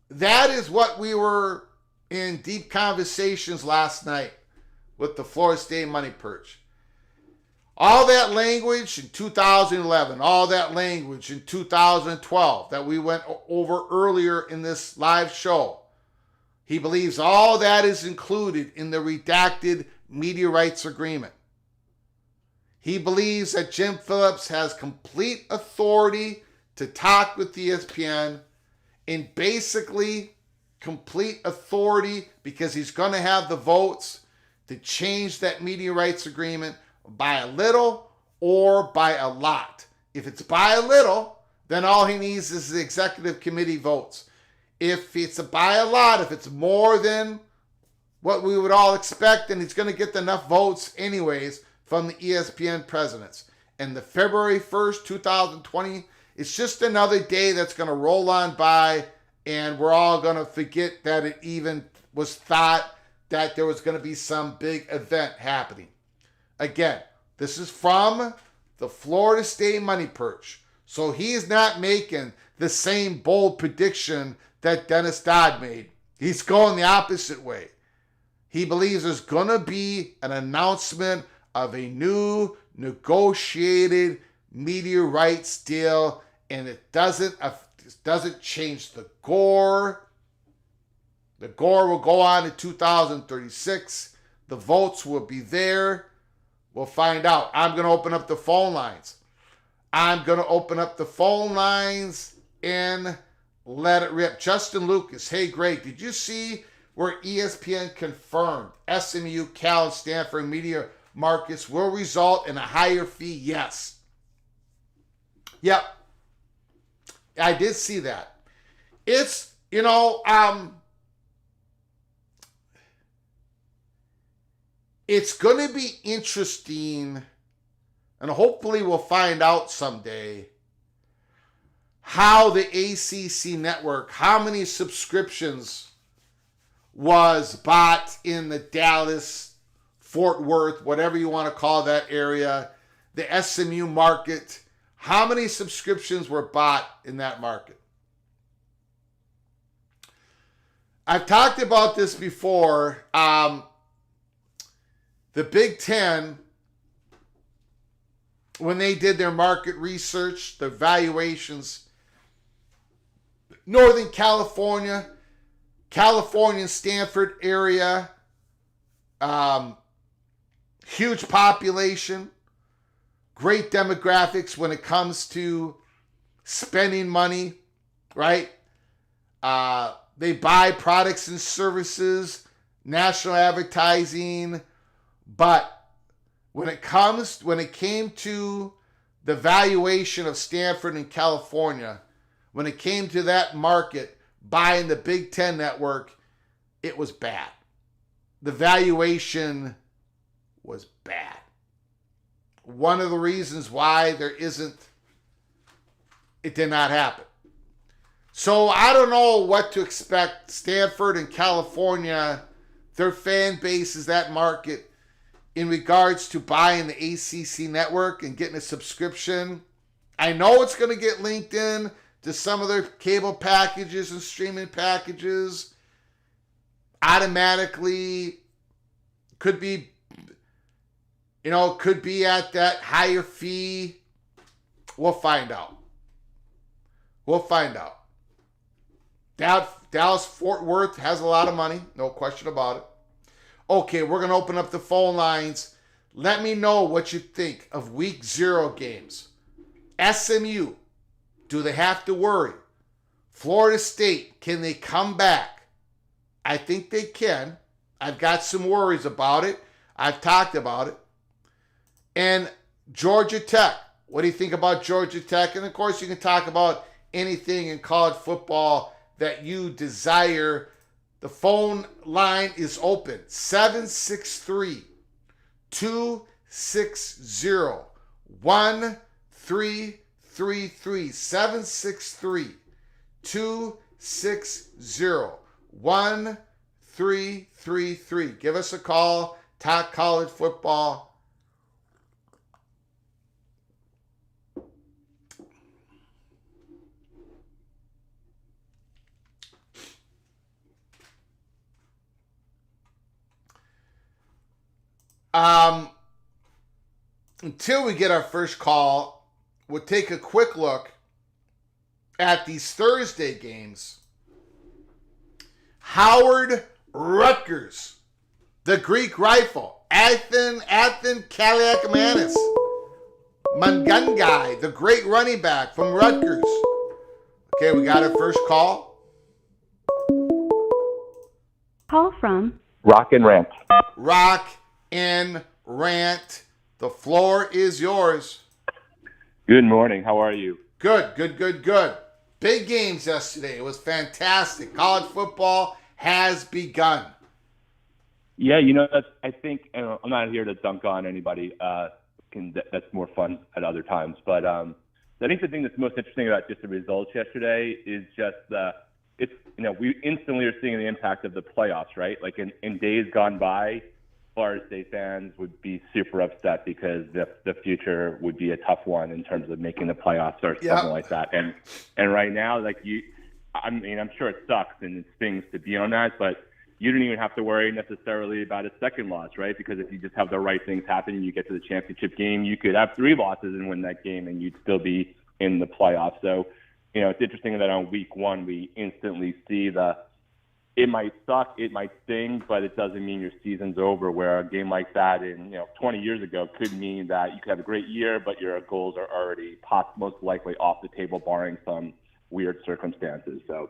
that is what we were in deep conversations last night with the Florida State Money Purge. All that language in 2011, all that language in 2012 that we went over earlier in this live show, he believes all that is included in the redacted media rights agreement. He believes that Jim Phillips has complete authority to talk with ESPN, and basically complete authority because he's going to have the votes to change that media rights agreement by a little or by a lot. If it's by a little, then all he needs is the executive committee votes. If it's by a lot, if it's more than what we would all expect, then he's going to get enough votes anyways from the ESPN presidents. And the February 1st, 2020, it's just another day that's going to roll on by, and we're all going to forget that it even was thought that there was going to be some big event happening. Again, this is from the Florida State Money Purge. So he's not making the same bold prediction that Dennis Dodd made. He's going the opposite way. He believes there's going to be an announcement of a new negotiated media rights deal, and it doesn't change the gore. The gore will go on in 2036. The votes will be there. We'll find out. I'm going to open up the phone lines. I'm going to open up the phone lines and let it rip. Justin Lucas, hey, Greg, did you see where ESPN confirmed SMU, Cal, and Stanford media markets will result in a higher fee? Yes. Yep. I did see that. It's, it's going to be interesting, and hopefully we'll find out someday, how the ACC network, how many subscriptions was bought in the Dallas, Fort Worth, whatever you want to call that area, the SMU market. How many subscriptions were bought in that market? I've talked about this before. The Big Ten, when they did their market research, the valuations, Northern California, and Stanford area, huge population, great demographics when it comes to spending money, right? They buy products and services, national advertising, but when it came to the valuation of Stanford and California, when it came to that market buying the Big Ten network, it was bad. The valuation was bad. One of the reasons why it did not happen. So I don't know what to expect. Stanford and California, their fan base is that market in regards to buying the ACC network and getting a subscription. I know it's going to get linked in to some of their cable packages and streaming packages. Automatically could be at that higher fee. We'll find out. Dallas, Fort Worth has a lot of money. No question about it. Okay, we're going to open up the phone lines. Let me know what you think of Week 0 games. SMU, do they have to worry? Florida State, can they come back? I think they can. I've got some worries about it. I've talked about it. And Georgia Tech, what do you think about Georgia Tech? And of course, you can talk about anything in college football that you desire. The phone line is open. 763-260-1333. 763-260-1333. Give us a call. Talk college football. Until we get our first call, we'll take a quick look at these Thursday games. Howard Rutgers, the Greek Rifle, Athen Kaliakmanis, Mangungai, the great running back from Rutgers. Okay, we got our first call. Call from Rock and Rant. Rock and Rant. The floor is yours. Good morning. How are you? Good. Big games yesterday. It was fantastic. College football has begun. Yeah, I think, and I'm not here to dunk on anybody. That's more fun at other times. But I think the thing that's most interesting about just the results yesterday is just we instantly are seeing the impact of the playoffs, right? Like in days gone by, Florida State fans would be super upset because the future would be a tough one in terms of making the playoffs or something like that. And right now, I'm sure it sucks and it stings to be on that, but you don't even have to worry necessarily about a second loss, right? Because if you just have the right things happen and you get to the championship game, you could have 3 losses and win that game and you'd still be in the playoffs. So, it's interesting that on week 1, we instantly see it might suck, it might sting, but it doesn't mean your season's over, where a game like that 20 years ago could mean that you could have a great year, but your goals are already most likely off the table, barring some weird circumstances. So,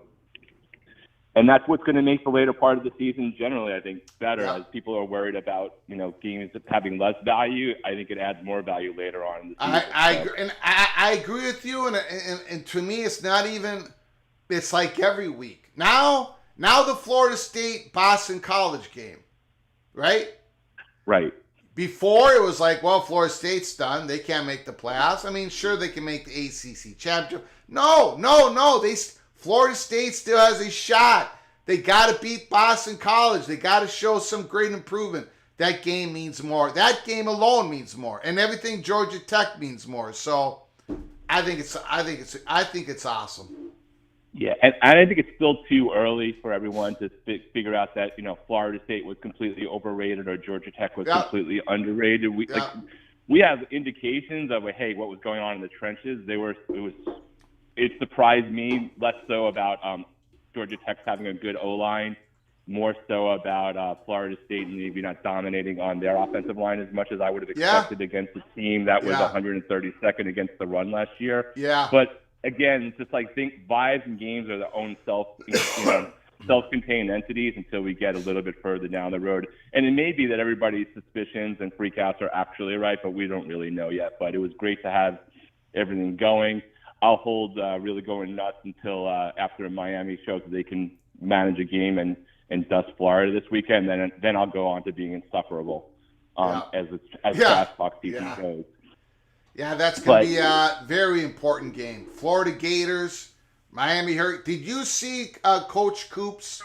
and that's what's going to make the later part of the season generally, I think, better. As people are worried about, games having less value, I think it adds more value later on in the season. I agree with you, and to me, it's not even. It's like every week now the Florida State Boston College game, right? Right. Before it was like, well, Florida State's done; they can't make the playoffs. I mean, sure they can make the ACC championship. No. Florida State still has a shot. They got to beat Boston College. They got to show some great improvement. That game means more. That game alone means more, and everything Georgia Tech means more. So, I think it's awesome. Yeah, and I think it's still too early for everyone to figure out that Florida State was completely overrated or Georgia Tech was completely underrated. We have indications of what was going on in the trenches. It surprised me less so about Georgia Tech having a good O-line, more so about Florida State maybe not dominating on their offensive line as much as I would have expected against a team that was 132nd against the run last year. Yeah. But again, just think vibes and games are their own self-contained entities until we get a little bit further down the road. And it may be that everybody's suspicions and freakouts are actually right, but we don't really know yet. But it was great to have everything going. I'll hold really going nuts until after Miami shows that they can manage a game and dust Florida this weekend. Then I'll go on to being insufferable as trash talk season goes. Yeah, that's going to be a very important game. Florida Gators, Miami Hurricanes. Did you see Coach Coop's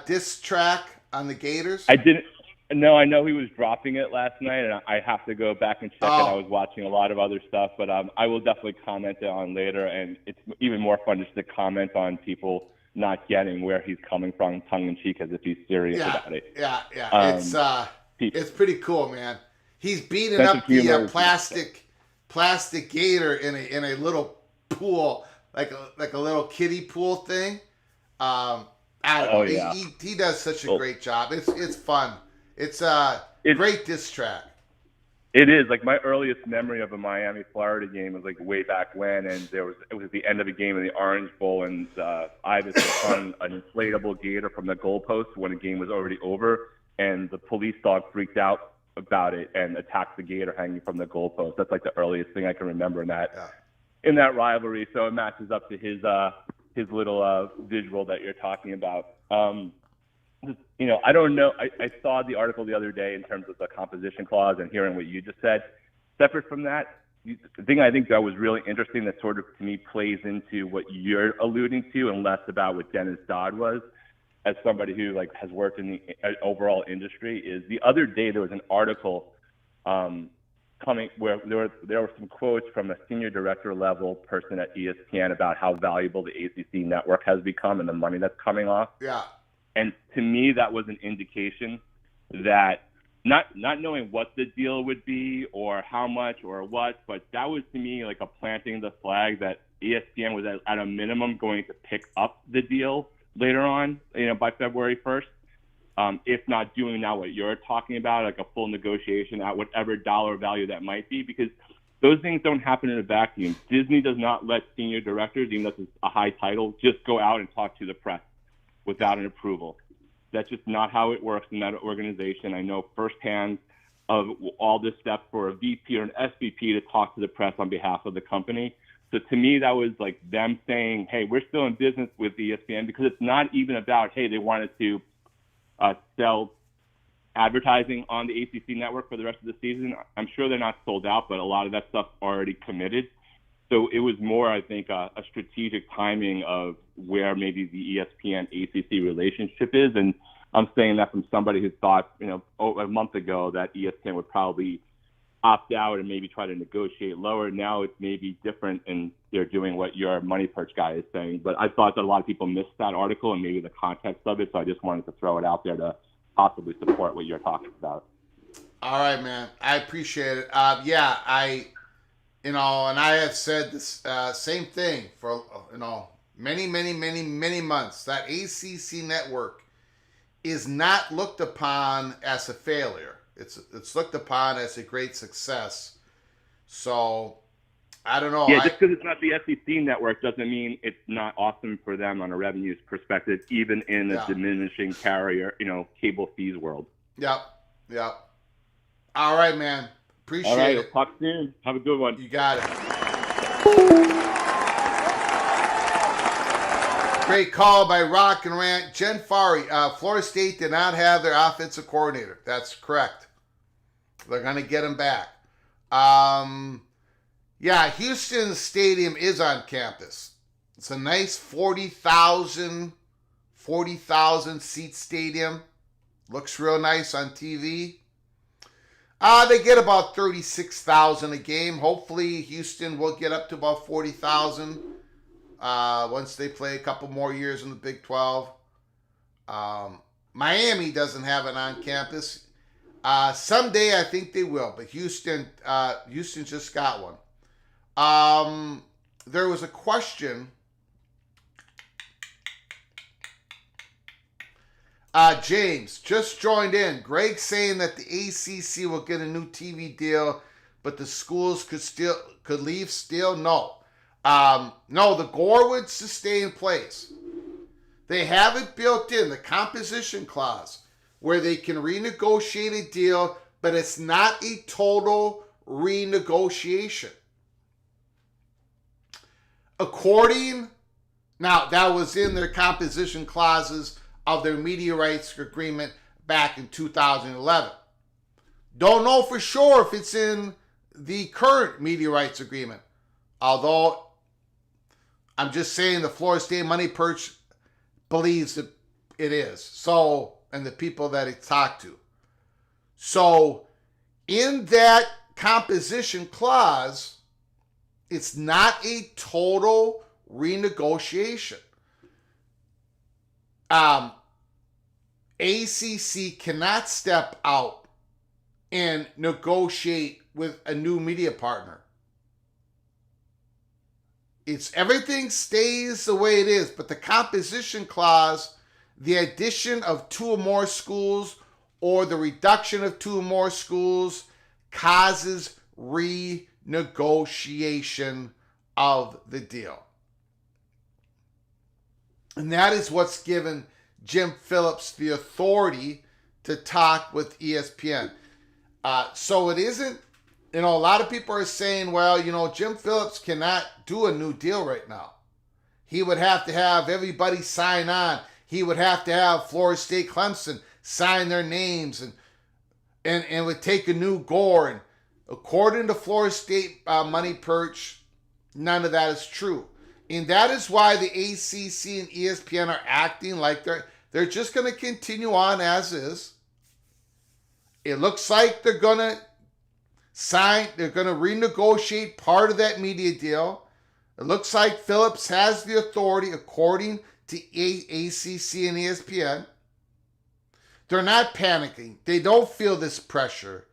diss track on the Gators? I didn't. No, I know he was dropping it last night, and I have to go back and check it. I was watching a lot of other stuff, but I will definitely comment it on later. And it's even more fun just to comment on people not getting where he's coming from, tongue-in-cheek, as if he's serious about it. Yeah. It's pretty cool, man. He's beating up the plastic gator in a little pool, like a little kiddie pool thing. I don't know. Yeah. He does such a great job. It's fun. It's a great diss track. It is. Like, my earliest memory of a Miami-Florida game was way back when, and it was at the end of a game in the Orange Bowl, and Ivis hung an inflatable gator from the goalpost when the game was already over, and the police dog freaked out about it and attacked the gator hanging from the goalpost. That's the earliest thing I can remember in that rivalry. So it matches up to his little visual that you're talking about. I don't know. I saw the article the other day in terms of the composition clause and hearing what you just said. Separate from that, the thing I think that was really interesting that sort of to me plays into what you're alluding to and less about what Dennis Dodd was, as somebody who has worked in the overall industry, is the other day there was an article coming where there were some quotes from a senior director level person at ESPN about how valuable the ACC network has become and the money that's coming off. Yeah. And to me, that was an indication that not knowing what the deal would be or how much or what, but that was to me like a planting the flag that ESPN was at a minimum going to pick up the deal later on, by February 1st. If not doing now what you're talking about, like a full negotiation at whatever dollar value that might be, because those things don't happen in a vacuum. Disney does not let senior directors, even though it's a high title, just go out and talk to the press without an approval. That's just not how it works in that organization. I know firsthand of all this stuff for a VP or an SVP to talk to the press on behalf of the company. So to me, that was like them saying, hey, we're still in business with ESPN, because it's not even about, hey, they wanted to sell advertising on the ACC network for the rest of the season. I'm sure they're not sold out, but a lot of that stuff's already committed. So it was more, I think, a strategic timing of where maybe the ESPN-ACC relationship is. And I'm saying that from somebody who thought, a month ago that ESPN would probably opt out and maybe try to negotiate lower. Now it's maybe different, and they're doing what your money perch guy is saying. But I thought that a lot of people missed that article and maybe the context of it, so I just wanted to throw it out there to possibly support what you're talking about. All right, man. I appreciate it. Yeah, and I have said this same thing for, many months. That ACC network is not looked upon as a failure. It's looked upon as a great success. So, I don't know. Yeah, just because it's not the SEC network doesn't mean it's not awesome for them on a revenues perspective, even in a diminishing carrier, cable fees world. Yep. All right, man. Appreciate it. All right, talk soon. Have a good one. You got it. Great call by Rock and Rant. Jen Fari, Florida State did not have their offensive coordinator. That's correct. They're going to get him back. Yeah, Houston Stadium is on campus. It's a nice 40,000 seat stadium. Looks real nice on TV. They get about 36,000 a game. Hopefully, Houston will get up to about 40,000 once they play a couple more years in the Big 12. Miami doesn't have it on campus. Someday I think they will, but Houston just got one. There was a question. James just joined in. Greg saying that the ACC will get a new TV deal, but the schools could leave still. No, the Gore would stay in place. They have it built in, the composition clause, where they can renegotiate a deal, but it's not a total renegotiation. Now that was in their composition clauses of their media rights agreement back in 2011. Don't know for sure if it's in the current media rights agreement, although I'm just saying the Florida State Money Perch believes that it is. So, and the people that it talked to. So, in that composition clause, it's not a total renegotiation. ACC cannot step out and negotiate with a new media partner. Everything stays the way it is, but the composition clause, the addition of two or more schools or the reduction of two or more schools causes renegotiation of the deal. And that is what's given Jim Phillips the authority to talk with ESPN. So it isn't, a lot of people are saying, well, Jim Phillips cannot do a new deal right now. He would have to have everybody sign on. He would have to have Florida State, Clemson sign their names and would take a new Gore. And according to Florida State Money Perch, none of that is true. And that is why the ACC and ESPN are acting like they're just going to continue on as is. It looks like they're going to renegotiate part of that media deal. It looks like Phillips has the authority, according to ACC and ESPN. They're not panicking. They don't feel this pressure,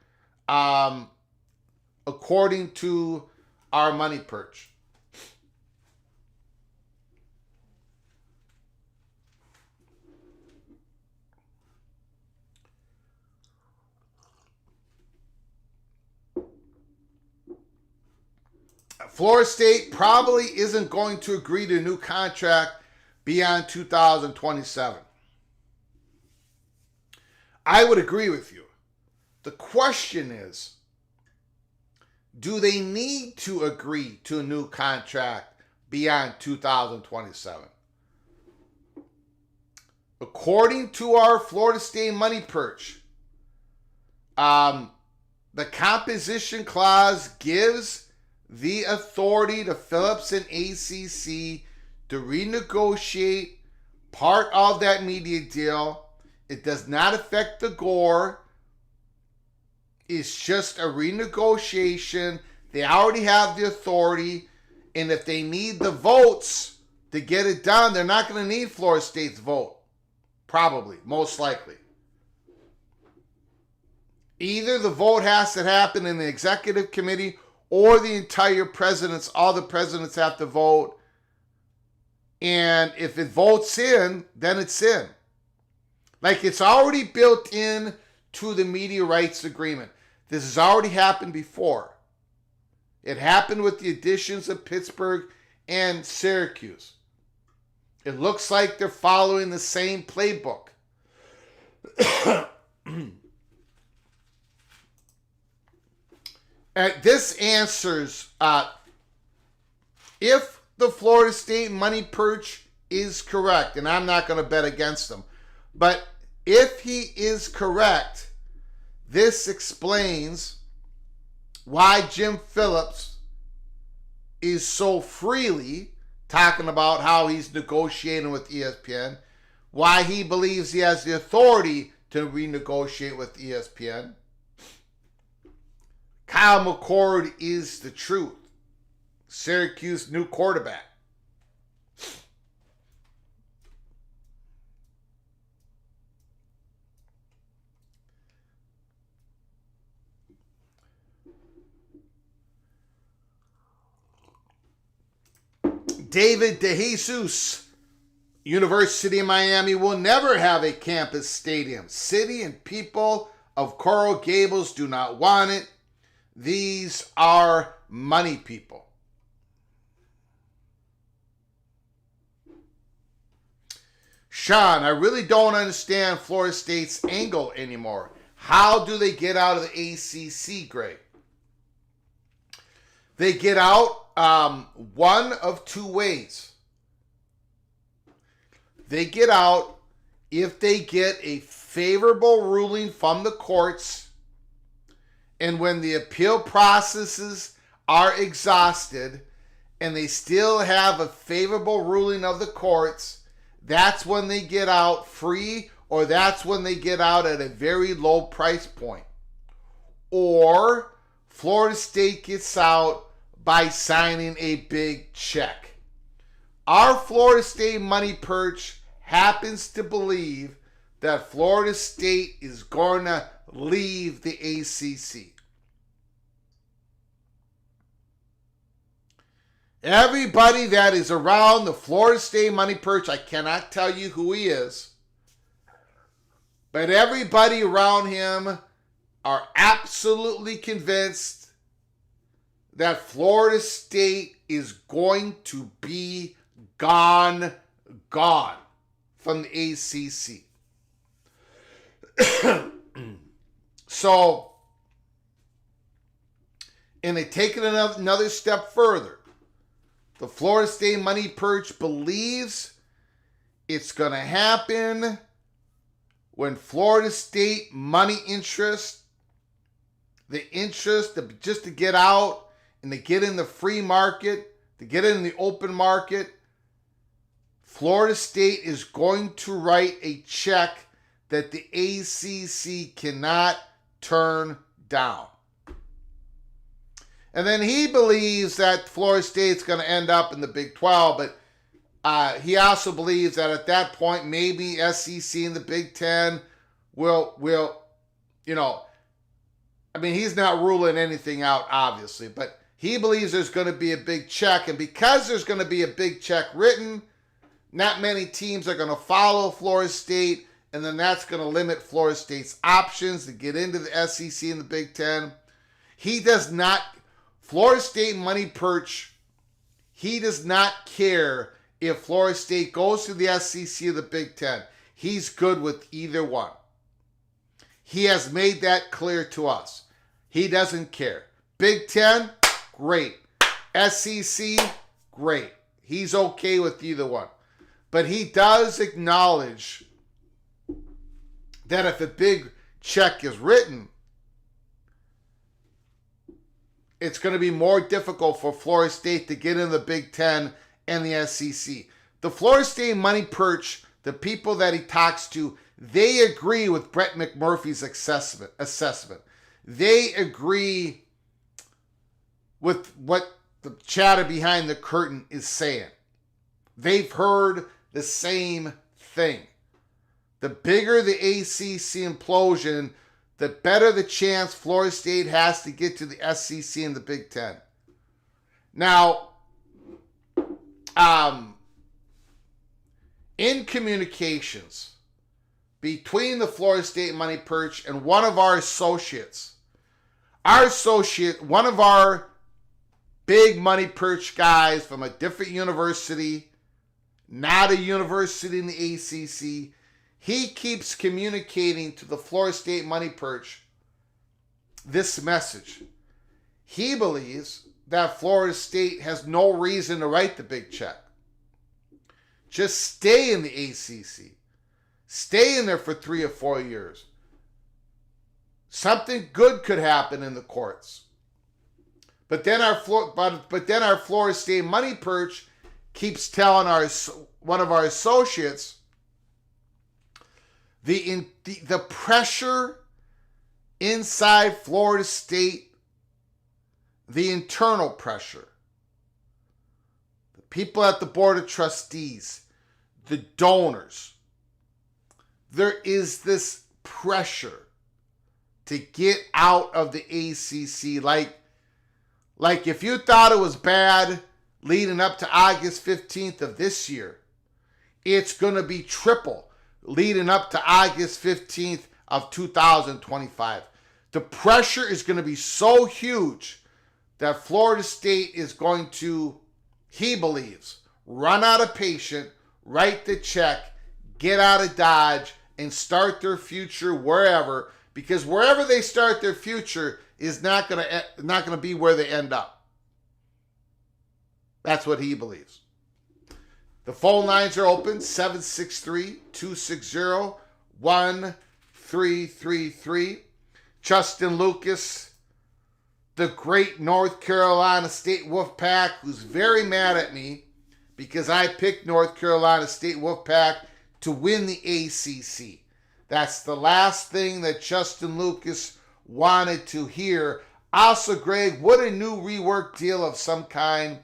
according to our Money Perch. Florida State probably isn't going to agree to a new contract beyond 2027. I would agree with you. The question is, do they need to agree to a new contract beyond 2027? According to our Florida State Money Perch, the composition clause gives the authority to Phillips and ACC to renegotiate part of that media deal. It does not affect the Gore. It's just a renegotiation. They already have the authority, and if they need the votes to get it done, they're not going to need Florida State's vote. Probably, most likely. Either the vote has to happen in the executive committee or the entire presidents, all the presidents have to vote. And if it votes in, then it's in. Like, it's already built in to the media rights agreement. This has already happened before. It happened with the additions of Pittsburgh and Syracuse. It looks like they're following the same playbook. This answers, if the Florida State money perch is correct, and I'm not going to bet against him, but if he is correct, this explains why Jim Phillips is so freely talking about how he's negotiating with ESPN, why he believes he has the authority to renegotiate with ESPN. Kyle McCord is the truth. Syracuse new quarterback. David DeJesus, University of Miami will never have a campus stadium. City and people of Coral Gables do not want it. These are money people. Sean, I really don't understand Florida State's angle anymore. How do they get out of the ACC, Greg? They get out one of two ways. They get out if they get a favorable ruling from the courts, and when the appeal processes are exhausted and they still have a favorable ruling of the courts, that's when they get out free, or that's when they get out at a very low price point. Or Florida State gets out by signing a big check. Our Florida State money perch happens to believe that Florida State is going to leave the ACC. Everybody that is around the Florida State money perch, I cannot tell you who he is, but everybody around him are absolutely convinced that Florida State is going to be gone from the ACC. So, and they take it another step further. The Florida State money perch believes it's going to happen when Florida State money interest, the interest just to get out and to get in the free market, to get in the open market, Florida State is going to write a check that the ACC cannot turn down. And then he believes that Florida State's going to end up in the Big 12, but he also believes that at that point, maybe SEC and the Big 10 will, I mean, he's not ruling anything out, obviously, but he believes there's going to be a big check, and because there's going to be a big check written, not many teams are going to follow Florida State, and then that's going to limit Florida State's options to get into the SEC and the Big 10. He does not, Florida State money perch, he does not care if Florida State goes to the SEC or the Big 10. He's good with either one. He has made that clear to us. He doesn't care. Big 10, great. SEC, great. He's okay with either one. But he does acknowledge that if a big check is written, it's going to be more difficult for Florida State to get in the Big 10 and the SEC. The Florida State money perch, the people that he talks to, they agree with Brett McMurphy's assessment. they agree with what the chatter behind the curtain is saying. They've heard the same thing. The bigger the ACC implosion, the better the chance Florida State has to get to the SEC and the Big Ten. Now, in communications between the Florida State Money Perch and one of our associates, one of our big Money Perch guys from a different university, not a university in the ACC, he keeps communicating to the Florida State Money Perch this message. He believes that Florida State has no reason to write the big check. Just stay in the ACC. Stay in there for 3 or 4 years. Something good could happen in the courts. But then our Florida State Money Perch keeps telling one of our associates the pressure inside Florida State, the internal pressure, the people at the Board of Trustees, the donors, there is this pressure to get out of the ACC. Like if you thought it was bad leading up to August 15th of this year, it's going to be triple leading up to August 15th of 2025. The pressure is going to be so huge that Florida State is going to, he believes, run out of patience, write the check, get out of Dodge, and start their future wherever, because wherever they start their future is not going to be where they end up. That's what he believes. The phone lines are open, 763-260-1333. Justin Lucas, the great North Carolina State Wolfpack, who's very mad at me because I picked North Carolina State Wolfpack to win the ACC. That's the last thing that Justin Lucas wanted to hear. Also, Greg, would a new rework deal of some kind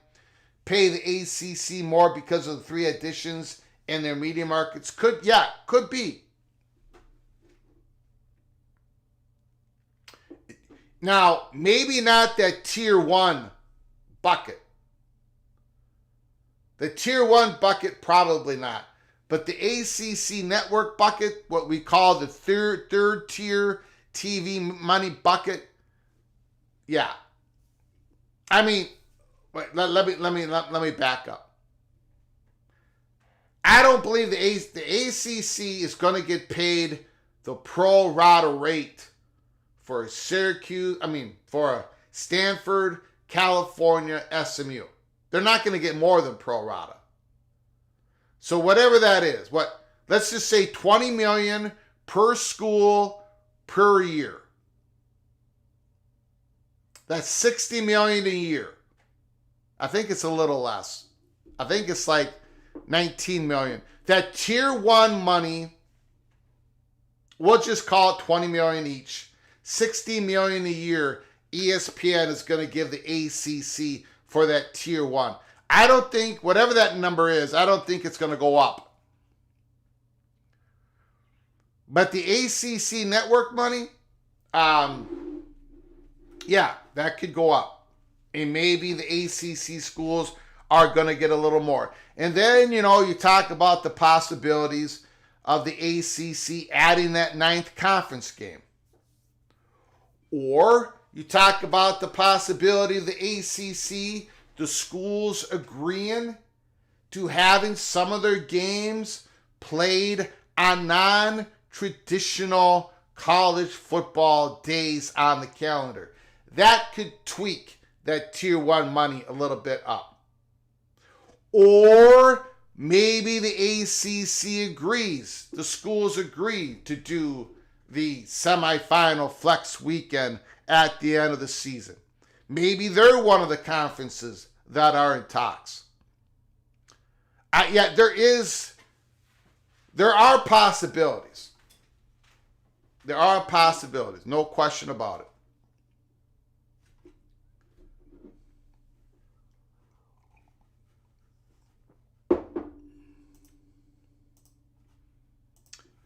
pay the ACC more because of the 3 additions in their media markets? Could be. Now, maybe not that tier 1 bucket. The tier 1 bucket, probably not. But the ACC network bucket, what we call the third tier TV money bucket, yeah. I mean, wait, let me back up. I don't believe the ACC is going to get paid the pro rata rate for for Stanford, California, SMU. They're not going to get more than pro rata. So whatever that is, let's just say $20 million per school per year. That's $60 million a year. I think it's a little less. I think it's like $19 million. That tier 1 money, we'll just call it $20 million each. $60 million a year ESPN is going to give the ACC for that tier 1. I don't think, whatever that number is, I don't think it's going to go up. But the ACC network money, yeah, that could go up. And maybe the ACC schools are going to get a little more. And then, you talk about the possibilities of the ACC adding that 9th conference game. Or you talk about the possibility of the ACC, the schools agreeing to having some of their games played on non-traditional college football days on the calendar. That could tweak that tier 1 money a little bit up. Or maybe the ACC agrees, the schools agree to do the semifinal flex weekend at the end of the season. Maybe they're one of the conferences that are in talks. There are possibilities. There are possibilities, no question about it.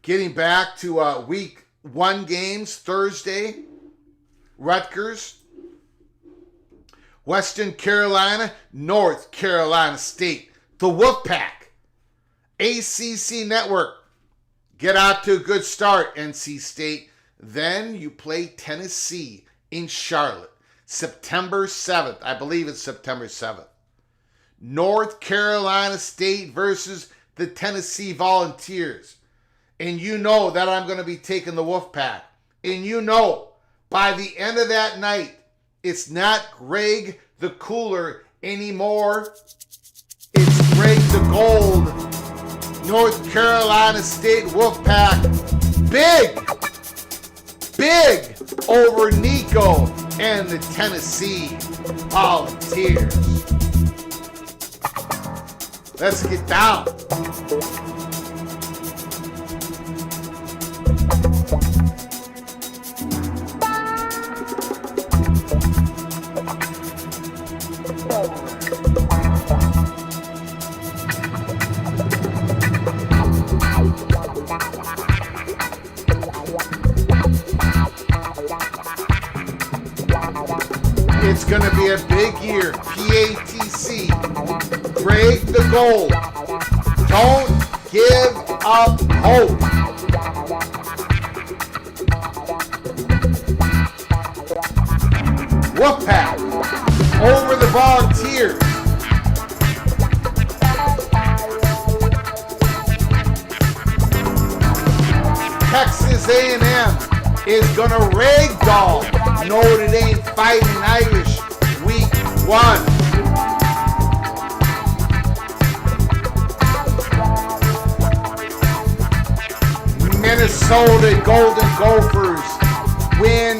Getting back to week 1 games, Thursday, Rutgers, Western Carolina, North Carolina State, the Wolfpack, ACC Network. Get out to a good start, NC State. Then you play Tennessee in Charlotte, September 7th. I believe it's September 7th. North Carolina State versus the Tennessee Volunteers. And you know that I'm going to be taking the Wolfpack. And you know, by the end of that night, it's not Greg the Cooler anymore. It's Greg the Gold. North Carolina State Wolfpack. Big over Nico and the Tennessee Volunteers. Let's get down. It's going to be a big year. PATC. Greg the Gold. Don't give up hope. Wolfpack over the Volunteers. Texas A&M is going to ragdoll Notre Dame Fighting Irish week 1. Minnesota Golden Gophers win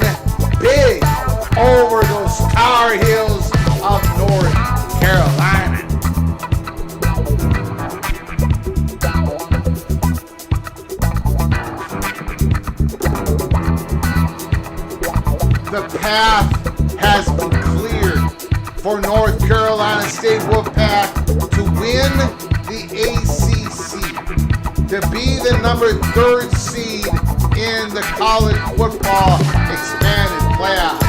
big over those Tar Heels of North Carolina. The path has been cleared for North Carolina State Wolfpack to win the ACC, to be the number 3rd seed in the college football expanded playoffs.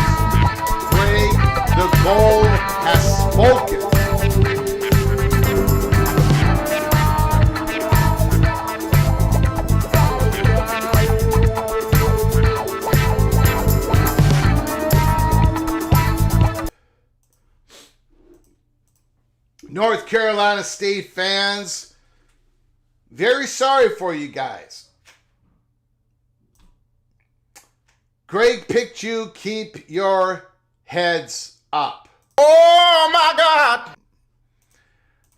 Greg the Gold has spoken. North Carolina State fans, very sorry for you guys. Greg picked you. Keep your heads up. Oh my God!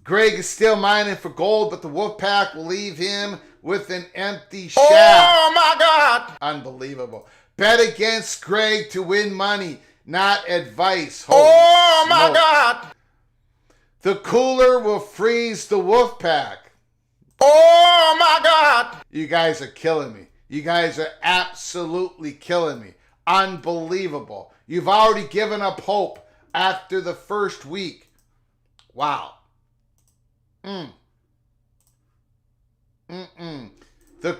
Greg is still mining for gold, but the Wolfpack will leave him with an empty shaft. Oh my God! Unbelievable. Bet against Greg to win money, not advice. Holy my God! The Cooler will freeze the Wolfpack. Oh my God! You guys are killing me. You guys are absolutely killing me. Unbelievable. You've already given up hope after the first week. Wow. The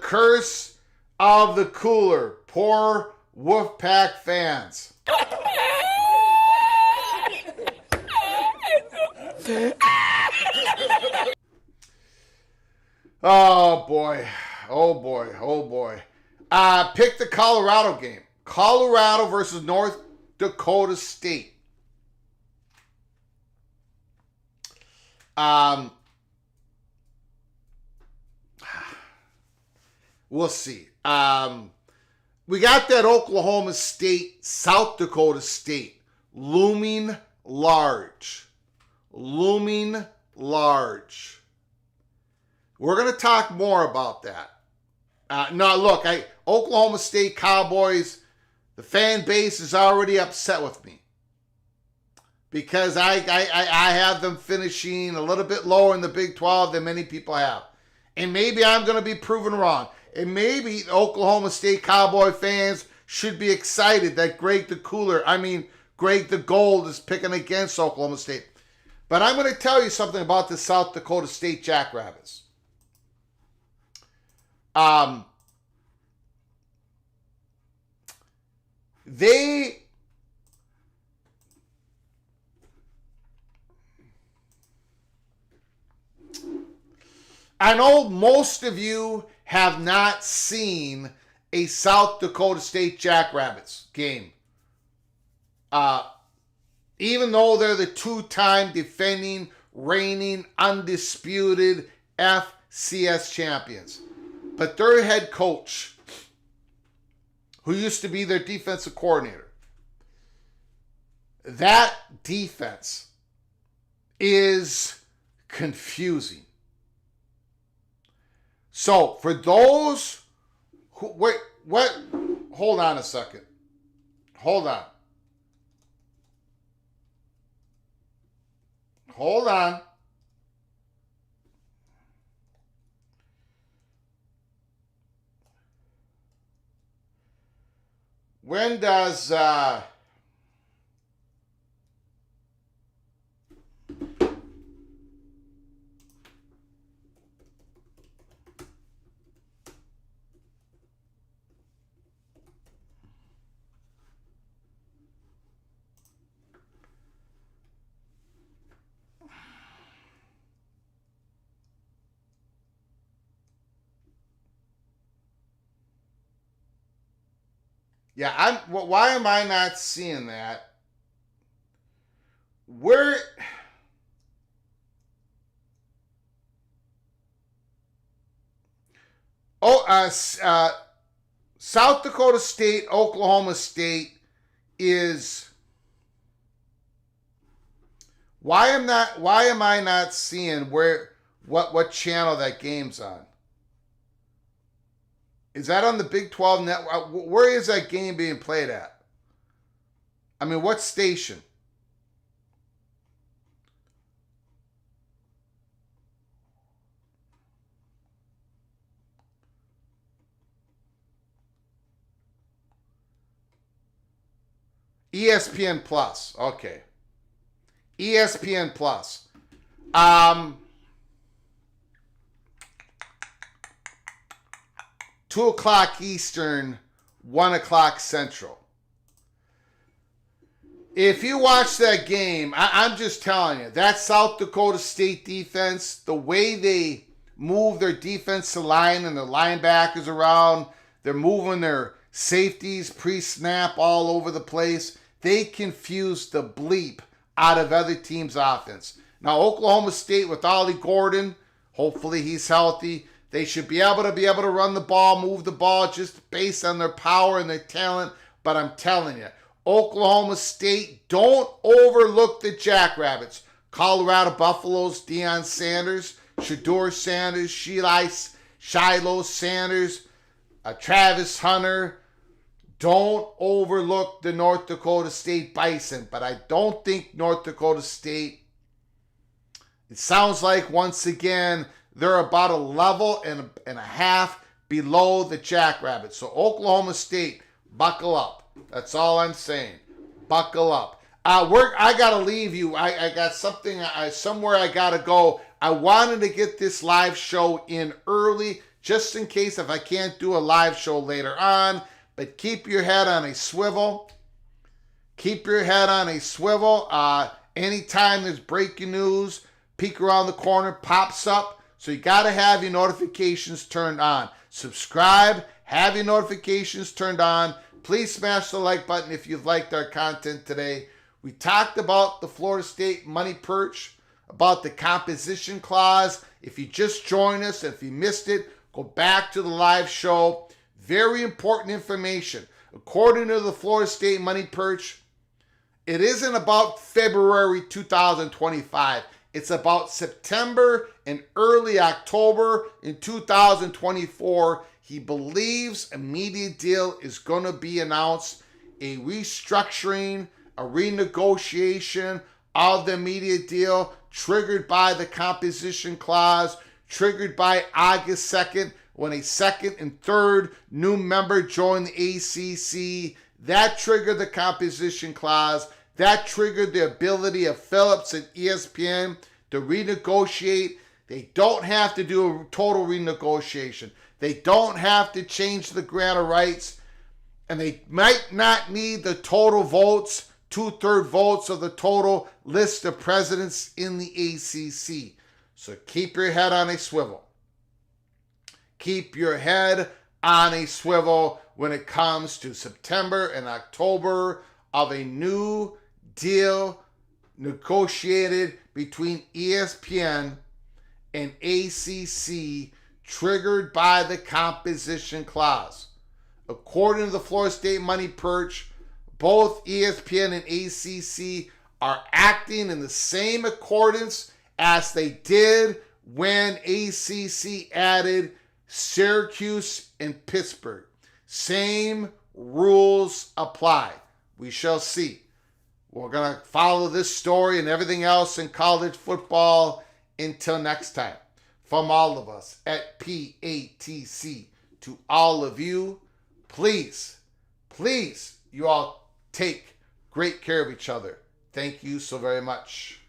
curse of the Cooler. Poor Wolfpack fans. Oh boy. Oh boy. Oh boy. Pick the Colorado game. Colorado versus North Dakota State. We'll see. We got that Oklahoma State, South Dakota State looming large. Looming large. We're going to talk more about that. Now, look, Oklahoma State Cowboys, the fan base is already upset with me because I have them finishing a little bit lower in the Big 12 than many people have. And maybe I'm going to be proven wrong. And maybe Oklahoma State Cowboy fans should be excited that Greg the Gold is picking against Oklahoma State. But I'm going to tell you something about the South Dakota State Jackrabbits. I know most of you have not seen a South Dakota State Jackrabbits game. Even though they're the two-time defending, reigning, undisputed FCS champions. But their head coach, who used to be their defensive coordinator, that defense is confusing. So for those who hold on a second. Hold on. When does why am I not seeing that? South Dakota State, Oklahoma State is. Why am I not seeing what channel that game's on? Is that on the Big 12 network? Where is that game being played at? I mean, what station? ESPN Plus. Okay. ESPN Plus. 2 o'clock Eastern, 1 o'clock Central. If you watch that game, I'm just telling you, that South Dakota State defense, the way they move their defensive line and their linebackers around, they're moving their safeties pre-snap all over the place. They confuse the bleep out of other teams' offense. Now, Oklahoma State with Ollie Gordon, hopefully he's healthy. They should be able to run the ball, move the ball just based on their power and their talent. But I'm telling you, Oklahoma State, don't overlook the Jackrabbits. Colorado Buffaloes, Deion Sanders, Shedeur Sanders, Shiloh Sanders, Travis Hunter. Don't overlook the North Dakota State Bison. But I don't think North Dakota State, it sounds like once again, they're about a level and a half below the Jackrabbits. So Oklahoma State, buckle up. That's all I'm saying. Buckle up. I got to leave you. I got something, somewhere I got to go. I wanted to get this live show in early, just in case if I can't do a live show later on. But keep your head on a swivel. Keep your head on a swivel. Anytime there's breaking news, peek around the corner, pops up. So you got to have your notifications turned on. Subscribe, have your notifications turned on. Please smash the like button if you've liked our content today. We talked about the Florida State money perch, about the composition clause. If you just joined us, if you missed it, go back to the live show. Very important information. According to the Florida State money perch, it isn't about February 2025. It's about September and early October in 2024. He believes a media deal is going to be announced, a restructuring, a renegotiation of the media deal triggered by the composition clause, triggered by August 2nd when a second and third new member joined the ACC. That triggered the composition clause. That triggered the ability of Phillips and ESPN to renegotiate. They don't have to do a total renegotiation. They don't have to change the grant of rights. and they might not need the total votes, 2/3 votes of the total list of presidents in the ACC. So keep your head on a swivel. Keep your head on a swivel when it comes to September and October of a new deal negotiated between ESPN and ACC, triggered by the composition clause. According to the Florida State Money Perch, both ESPN and ACC are acting in the same accordance as they did when ACC added Syracuse and Pittsburgh. Same rules apply. We shall see. We're going to follow this story and everything else in college football until next time. From all of us at PATC to all of you, please, you all take great care of each other. Thank you so very much.